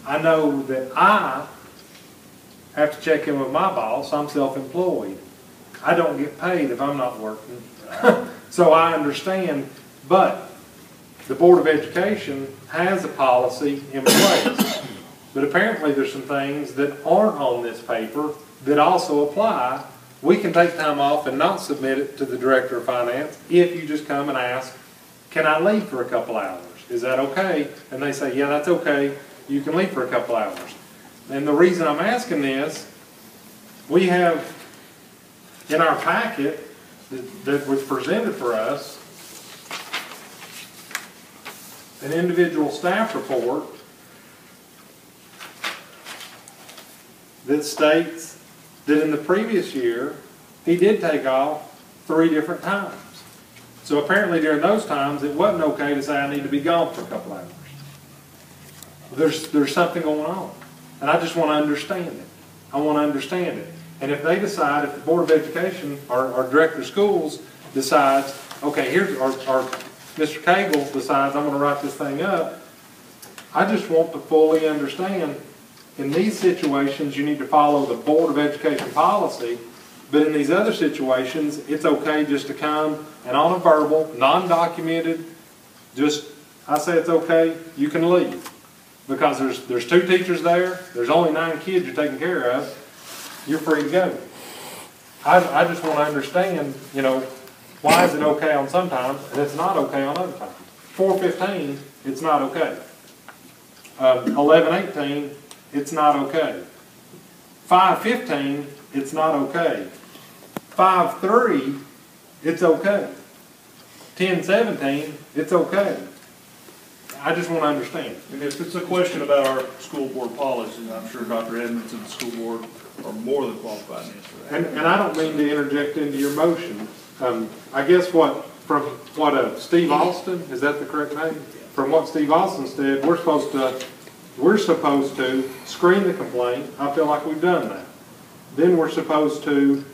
I know that I have to check in with my boss. I'm self-employed. I don't get paid if I'm not working. So I understand, but the Board of Education has a policy in place. But apparently there's some things that aren't on this paper that also apply. We can take time off and not submit it to the Director of Finance if you just come and ask, can I leave for a couple hours? Is that okay? And they say, yeah, that's okay. You can leave for a couple hours. And the reason I'm asking this, we have in our packet that was presented for us an individual staff report that states that in the previous year, he did take off 3 different times. So apparently during those times, it wasn't okay to say I need to be gone for a couple hours. There's something going on. And I just want to understand it. I want to understand it. And if they decide, if the Board of Education or Director of Schools decides, okay, here's, or Mr. Cagle decides I'm going to write this thing up, I just want to fully understand, in these situations, you need to follow the Board of Education policy, but in these other situations, it's okay just to come and on a verbal, non-documented, just, I say it's okay, you can leave. Because there's 2 teachers there, there's only 9 kids you're taking care of, you're free to go. I just want to understand, you know, why is it okay on some times and it's not okay on other times. 4:15, it's not okay. 11:18, it's not okay. 5:15, it's not okay. 5:3, it's okay. 10:17, it's okay. I just want to understand. And if it's a question about our school board policies, I'm sure Dr. Edmonds and the school board are more than qualified to answer that. And I don't mean to interject into your motion. I guess from what Steve Austin, is that the correct name? From what Steve Austin said, we're supposed to screen the complaint. I feel like we've done that. Then we're supposed to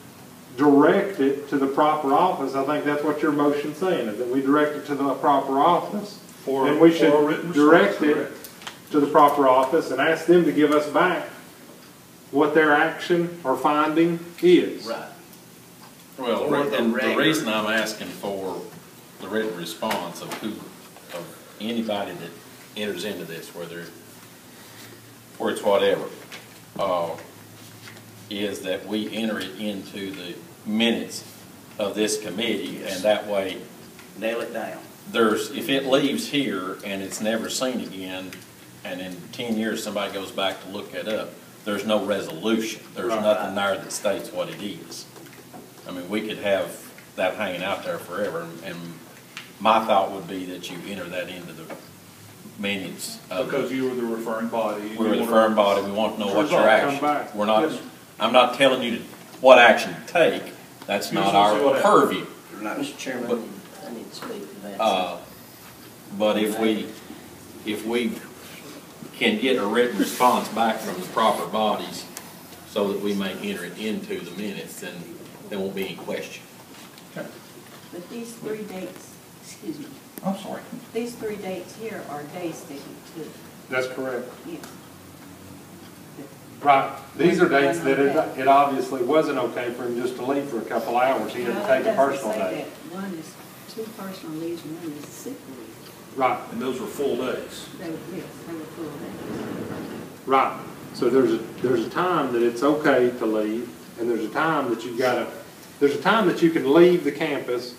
direct it to the proper office. I think that's what your motion's saying, is that we direct it to the proper office. And we should direct it to the proper office and ask them to give us back what their action or finding is. Right. Well, Or the and the record. reason I'm asking for the written response of anybody that enters into this, whether it's whatever, is that we enter it into the minutes of this committee, and that way, Nail it down. if it leaves here and it's never seen again, and in 10 years somebody goes back to look it up, there's no resolution. There's Right. nothing there that states what it is. I mean, we could have that hanging out there forever, and my thought would be that you enter that into the minutes of. Because you were the referring body. We're the firm body, we want to know what your Come action. back. We're not, Yes. I'm not telling you what action to take, that's You not just wanna see our what happens. purview. Mr. Chairman, I need to speak to that. But if we can get a written response back from the proper bodies so that we may enter it into the minutes, then there won't be any question. But these 3 dates, excuse me, I'm sorry. these 3 dates here are days that he took, That's correct. yes. Right. These are dates that it obviously wasn't okay for him just to leave for a couple hours. He had to take a personal day. One is 2 personal leaves, and one is sick leave. Right, And those were full days. They were, yes, they were full days. right. So there's a time that it's okay to leave, and there's a time that there's a time that you can leave the campus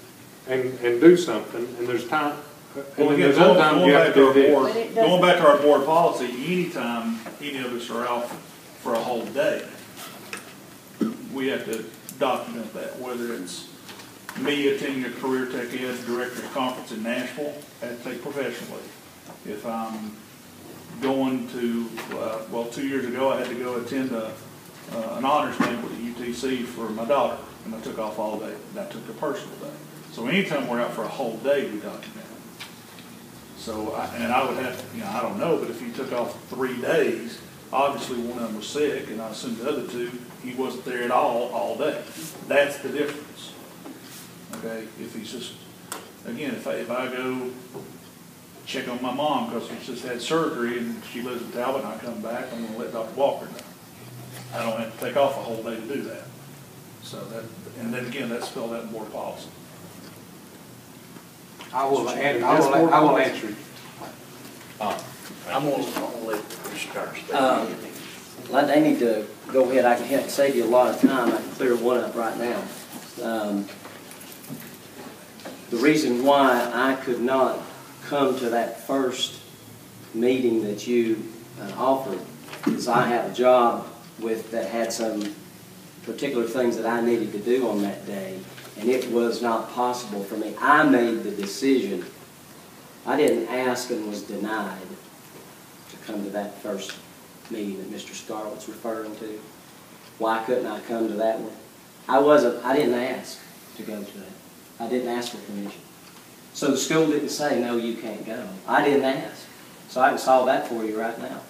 and do something, and there's time, and Well, then again, there's other times you have to do this. But it Going doesn't- back to our board policy, anytime any of us are out for a whole day, we have to document that, whether it's me attending a Career Tech Ed Directors Conference in Nashville, I have to take professional leave. If I'm going to, 2 years ago, I had to go attend an honors banquet at UTC for my daughter, and I took off all day, and I took a personal day. So anytime we're out for a whole day, we document it. So, I would have, I don't know, but if he took off 3 days, obviously one of them was sick, and I assume the other two, he wasn't there at all day. That's the difference. Okay, if he's just, again, if I go check on my mom because she's just had surgery and she lives in Talbot and I come back, I'm going to let Dr. Walker know. I don't have to take off a whole day to do that. So that, and then again, that's spelled out in board policy. I will answer. I'm going to let Mr. Carter speak. I need to go ahead. I can save you a lot of time. I can clear one up right now. The reason why I could not come to that first meeting that you offered is I had a job that had some particular things that I needed to do on that day, and it was not possible for me. I made the decision. I didn't ask and was denied to come to that first meeting that Mr. Scarlett's referring to. Why couldn't I come to that one? I didn't ask to go to that. I didn't ask for permission. So the school didn't say, no, you can't go. I didn't ask. So I can solve that for you right now.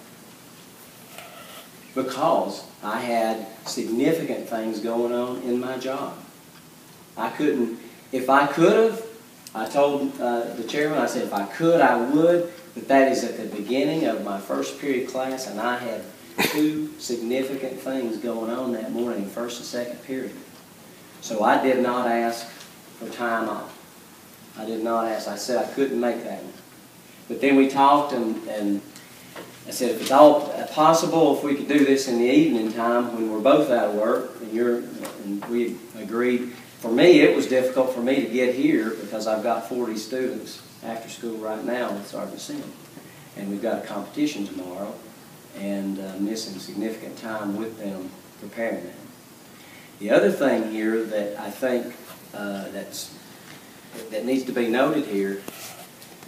Because I had significant things going on in my job. I couldn't, if I could have, I told the chairman, I said, if I could, I would, but that is at the beginning of my first period class, and I had 2 significant things going on that morning, first and second period. So I did not ask for time off. I did not ask. I said I couldn't make that one. But then we talked, and I said, if it's all possible, if we could do this in the evening time when we're both out of work, and we agreed. For me, it was difficult for me to get here because I've got 40 students after school right now with Sergeant Sim. And we've got a competition tomorrow, and missing significant time with them preparing them. The other thing here that I think that needs to be noted here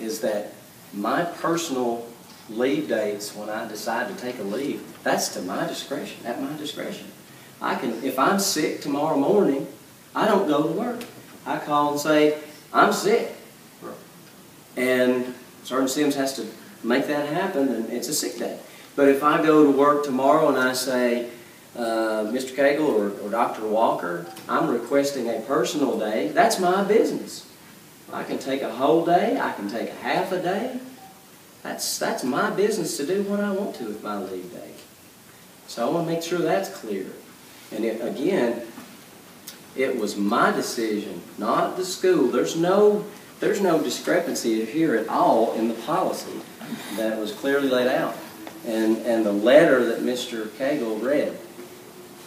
is that my personal leave dates when I decide to take a leave, that's to my discretion, at my discretion. I can, if I'm sick tomorrow morning, I don't go to work. I call and say, I'm sick. And Sergeant Sims has to make that happen, and it's a sick day. But if I go to work tomorrow and I say, Mr. Cagle or Dr. Walker, I'm requesting a personal day, that's my business. I can take a whole day, I can take a half a day. That's my business to do what I want to with my leave day. So I want to make sure that's clear. And again, it was my decision, not the school. There's no discrepancy here at all in the policy that was clearly laid out. And the letter that Mr. Cagle read,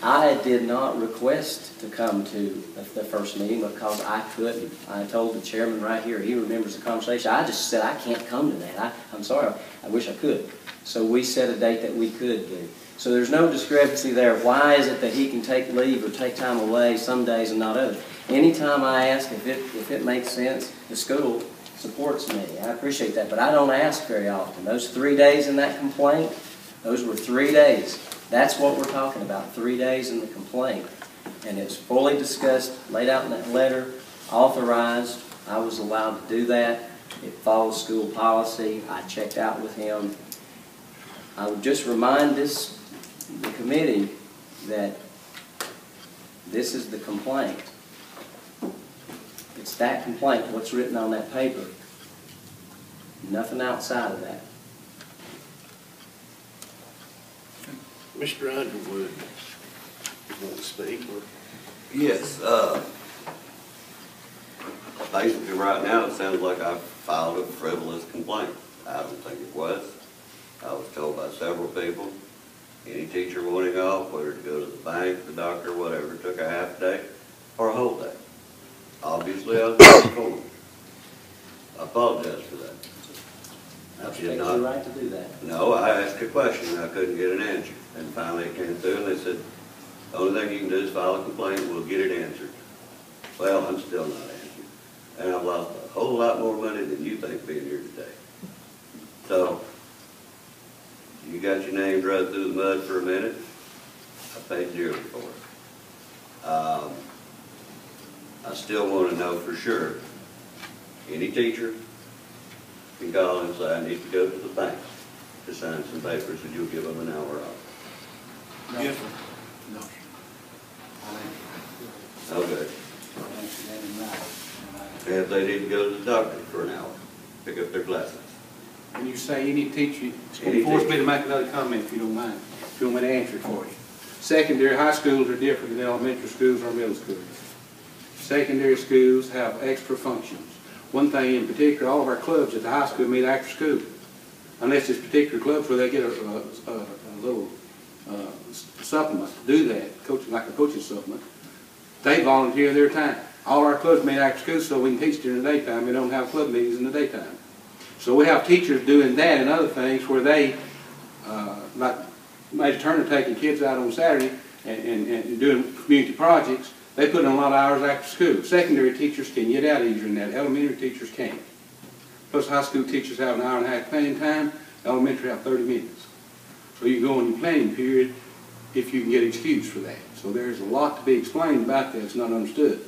I did not request to come to the first meeting because I couldn't. I told the chairman right here, he remembers the conversation, I just said I can't come to that. I'm sorry, I wish I could. So we set a date that we could do. So there's no discrepancy there. Why is it that he can take leave or take time away some days and not others? Anytime I ask if it makes sense, the school supports me. I appreciate that, but I don't ask very often. Those 3 days in that complaint, those were 3 days. That's what we're talking about, 3 days in the complaint. And it's fully discussed, laid out in that letter, authorized. I was allowed to do that. It follows school policy. I checked out with him. I would just remind the committee that this is the complaint. It's that complaint, what's written on that paper. Nothing outside of that. Mr. Underwood, you want to speak? Yes, basically right now it sounds like I filed a frivolous complaint. I don't think it was. I was told by several people, any teacher wanting off, whether to go to the bank, the doctor, whatever, took a half day or a whole day. Obviously I was informed. I apologize for that. That's your right to do that. No, I asked a question and I couldn't get an answer. And finally it came through and they said, The only thing you can do is file a complaint, we'll get it answered. Well, I'm still not answered. And I've lost a whole lot more money than you think being here today. So, you got your name dragged through the mud for a minute. I paid dearly for it. I still want to know for sure, any teacher can call and say, I need to go to the bank to sign some papers, and you'll give them an hour off. Yes, sir. Okay. And if they need to go to the doctor for an hour, pick up their glasses. When you say any teacher, Any force me teacher. to make another comment if you don't mind, if you want me to answer it for you. Secondary, high schools are different than elementary schools or middle schools. Secondary schools have extra functions. One thing in particular, all of our clubs at the high school meet after school. Unless it's particular clubs where they get a little supplement to do that, like a coaching supplement. They volunteer their time. All our clubs meet after school so we can teach during the daytime. We don't have club meetings in the daytime. So we have teachers doing that and other things where they, like Major Turner taking kids out on Saturday and doing community projects, they put in a lot of hours after school. Secondary teachers can get out easier than that. Elementary teachers can't. Plus high school teachers have an hour and a half planning time. Elementary have 30 minutes. So you go in your planning period if you can get excused for that. So there's a lot to be explained about that. It's not understood.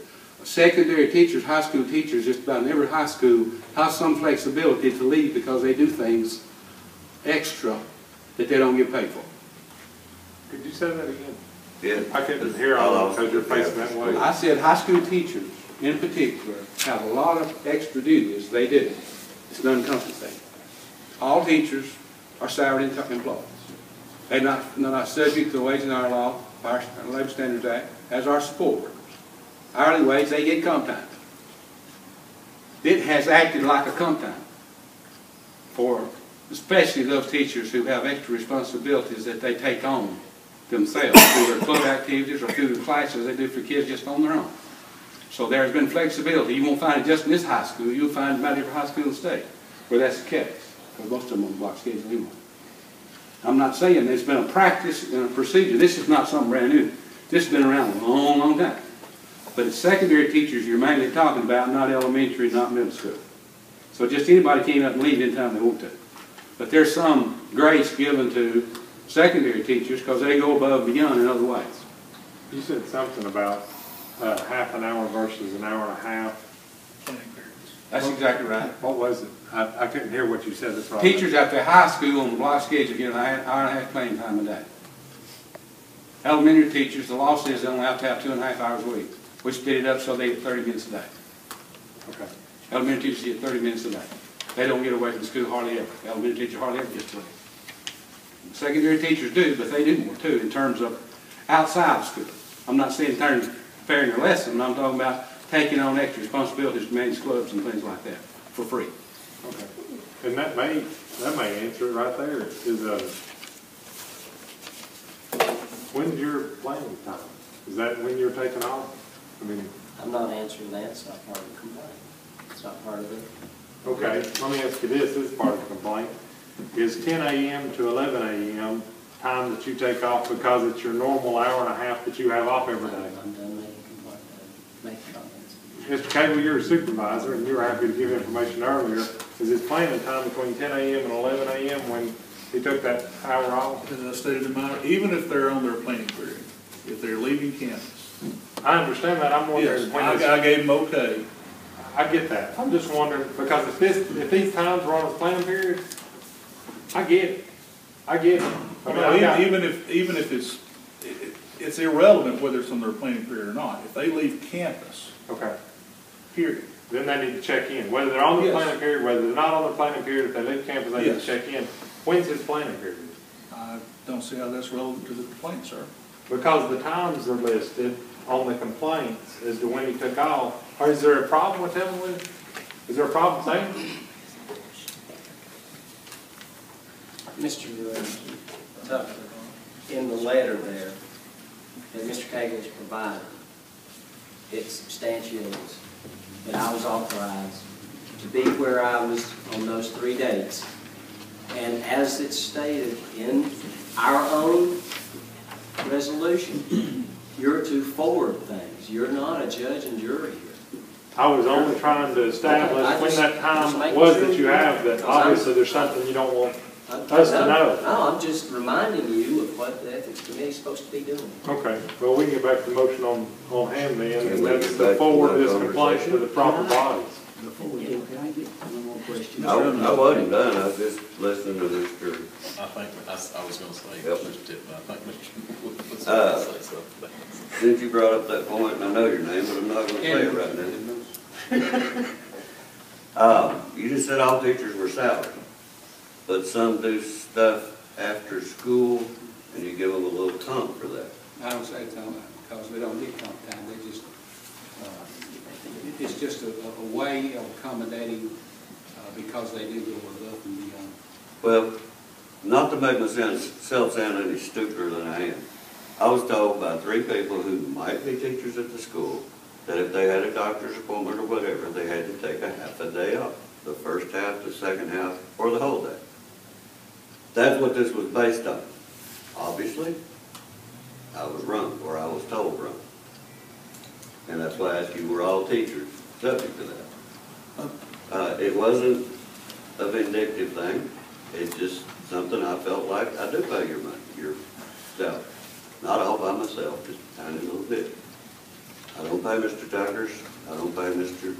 Secondary teachers, high school teachers, just about in every high school have some flexibility to leave because they do things extra that they don't get paid for. Could you say that again? Yeah. I couldn't hear all that because you're facing that way. I said high school teachers, in particular, have a lot of extra duties they do. It's non-compensated. All teachers are salaried employees. They're not subject to the Wage and Hour Law, Fire and Labor Standards Act, as are support workers. Hourly wage, they get comp time. It has acted like a comp time for especially those teachers who have extra responsibilities that they take on themselves through their club activities or through the classes they do for kids just on their own. So there's been flexibility. You won't find it just in this high school. You'll find it about every high school in the state where that's the case, because most of them on the block schedule anyway. I'm not saying there's been a practice and a procedure. This is not something brand new. This has been around a long, long time. But it's secondary teachers you're mainly talking about, not elementary, not middle school. So just anybody can get up and leave anytime they want to. But there's some grace given to secondary teachers because they go above and beyond in other ways. You said something about half an hour versus an hour and a half. That's exactly right. What was it? I couldn't hear what you said. That's right. Teachers at the high school on the block schedule get an hour and a half playing time a day. Elementary teachers, the law says they only have to have 2.5 hours a week. We split it up so they get 30 minutes a day. Okay. Elementary teachers get 30 minutes a day. They don't get away from school hardly ever. Elementary teacher hardly ever gets away. Secondary teachers do, but they do more too in terms of outside of school. I'm not saying in terms of preparing their lesson. I'm talking about taking on extra responsibilities to manage clubs and things like that for free. Okay. And that may answer it right there. Is when's your playing time? Is that when you're taking off? I mean, I'm not answering that. It's not part of the complaint. It's not part of it. okay, let me ask you this. This is part of the complaint. Is 10 a.m. to 11 a.m. time that you take off because it's your normal hour and a half that you have off every day? I'm done making comments. Mr. Cable, you're a supervisor, and you were happy to give information earlier. Is his planning time between 10 a.m. and 11 a.m. when he took that hour off? As I stated in my, even if they're on their planning period, if they're leaving campus. I understand that. I'm wondering Yes, when I gave them okay. I get that. I'm just wondering, because if these times were on his planning period, I get it. I get it. I mean, Even if it's irrelevant whether it's on their planning period or not. If they leave campus, okay. period. Then they need to check in. Whether they're on the Yes. planning period, whether they're not on the planning period, if they leave campus, they need Yes. to check in. When's his planning period? I don't see how that's relevant to the complaint, sir. Because the times are listed on the complaints as to when he took off. Or is there a problem with him is there a problem saying? Mr. Tucker, in the letter there that Mr. Cagle has provided, it substantiates that I was authorized to be where I was on those 3 dates. And as it's stated in our own resolution, You're to forward things. You're not a judge and jury here. I was only trying to establish I when just- that time just making was sure that you have, that obviously there's something you don't want us to know. No, I'm just reminding you of what the ethics committee is supposed to be doing. Okay, well, we can get back to the motion on hand then, Can and we that's get to back to forward that this complaint to the proper bodies. Before we do, can I get one more question? I wasn't done, I was just listening to Mr. I think, I was gonna say, Yep. Mr. Tip, I think Mr. Wood was Uh, gonna say something. Since you brought up that point, and I know your name, but I'm not gonna say it right now. You just said all teachers were salaried, but some do stuff after school, and you give them a little comp for that. I don't say it's on, because they don't get comp time, they just, it's just a way of accommodating, because they do go above and beyond. Well, not to make myself sound any stupider than I am, I was told by 3 people who might be teachers at the school that if they had a doctor's appointment or whatever, they had to take a half a day off, the first half, the second half, or the whole day. That's what this was based on. Obviously, I was wrong, or I was told wrong. And that's why I asked you, were all teachers subject to that? It wasn't a vindictive thing. It's just something I felt like I do pay your money, your salary. Not all by myself, just a tiny little bit. I don't pay Mr. Tucker's, I don't pay Mr.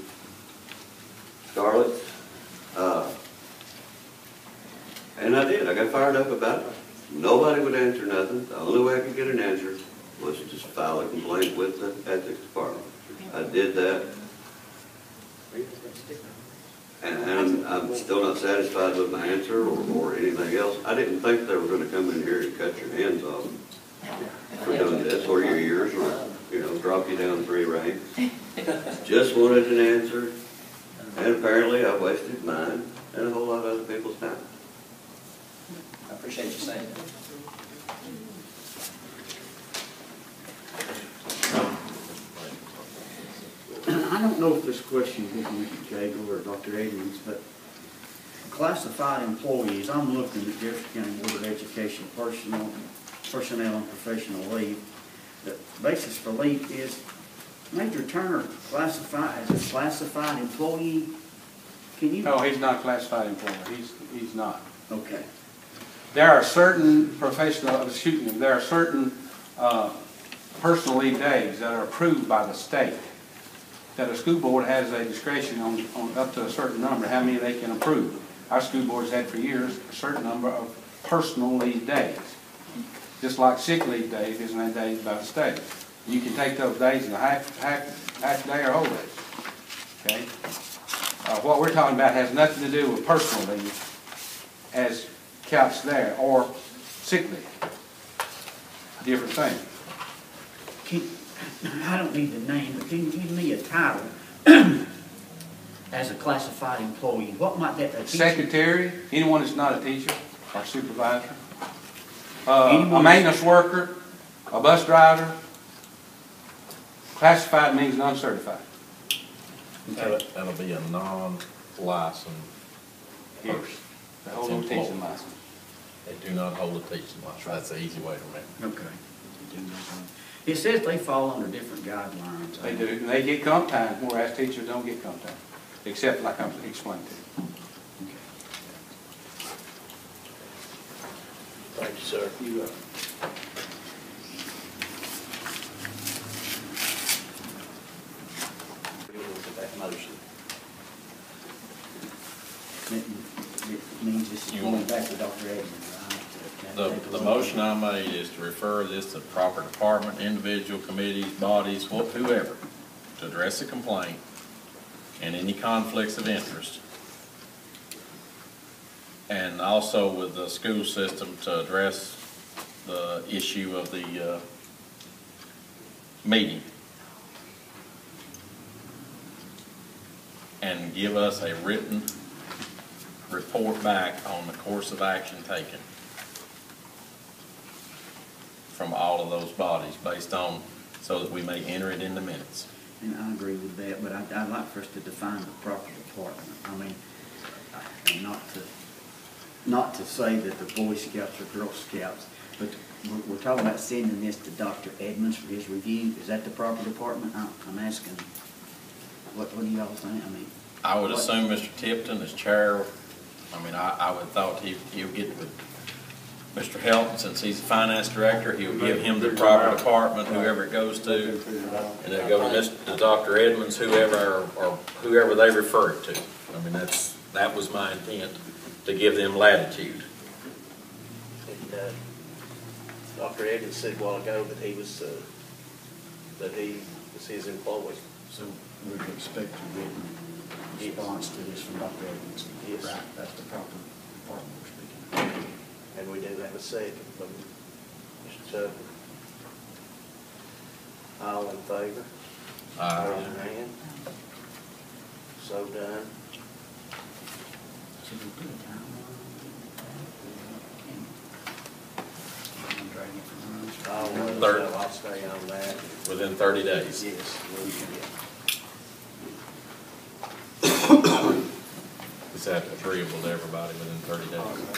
Scarlett's. And I did, I got fired up about it. Nobody would answer nothing. The only way I could get an answer was to just file a complaint with the ethics department. I did that. And I'm still not satisfied with my answer or anything else. I didn't think they were gonna come in here and cut your hands off for doing this, or your ears, or, you know, drop you down 3 ranks. Just wanted an answer, and apparently I wasted mine and a whole lot of other people's time. I appreciate you saying that. I don't know if this question is from Mr. Cagle or Dr. Edmonds, but classified employees, I'm looking at Jefferson County Board of Education personnel and professional leave. The basis for leave is Major Turner classified as a classified employee. Can you? No, he's not a classified employee, he's not. Okay. There are certain there are certain personal leave days that are approved by the state, that a school board has a discretion on up to a certain number, how many they can approve. Our school board's had for years a certain number of personal leave days. Just like sick leave days isn't that days by the state. You can take those days in a half day or whole days. Okay? What we're talking about has nothing to do with personal leave as couched there, or sick leave. Different thing. I don't need the name, but can you give me a title as a classified employee? What might that be? Secretary, anyone that's not a teacher or supervisor. A maintenance worker, a bus driver. Classified means non-certified. That'll be a non-licensed Yes. They hold no teaching license. They do not hold a teaching license. That's the easy way to remember. Okay. It says they fall under different guidelines. They do. And they get comp time, whereas teachers don't get comp time, except like I explained to you. Thank you, sir. You That motion. It means this is going back to Dr. Edmonds, right? The motion I made is to refer this to the proper department, individual committees, bodies, whoever, to address the complaint and any conflicts of interest. And also with the school system to address the issue of the meeting. And give us a written report back on the course of action taken from all of those bodies based on, so that we may enter it in the minutes. And I agree with that, but I'd like for us to define the proper department. I mean, not to say that the Boy Scouts or Girl Scouts But we're talking about sending this to Dr. Edmonds for his review. Is that the proper department? I'm asking, what do y'all think? I mean. I would what- assume Mr. Tipton as chair. I mean, I would thought he'll get with Mr. Helton, since he's the finance director, he'll give him the proper department, whoever it goes to. And it'll go to Dr. Edmonds, whoever, or whoever they refer it to. I mean, that was my intent, to give them latitude. And, Dr. Edmonds said a while ago that he was his employee. So we could expect a written response to this from Dr. Edmonds. Yes. Right, that's the proper department we're speaking of. And we do have a second from Mr. Tucker. All in favor? Raise your hand. So done. So we put a timeline. I'm dragging it from All around. in, Third. so I'll stay on that. Within 30 days. Yes, we can. Is that agreeable to everybody within 30 days?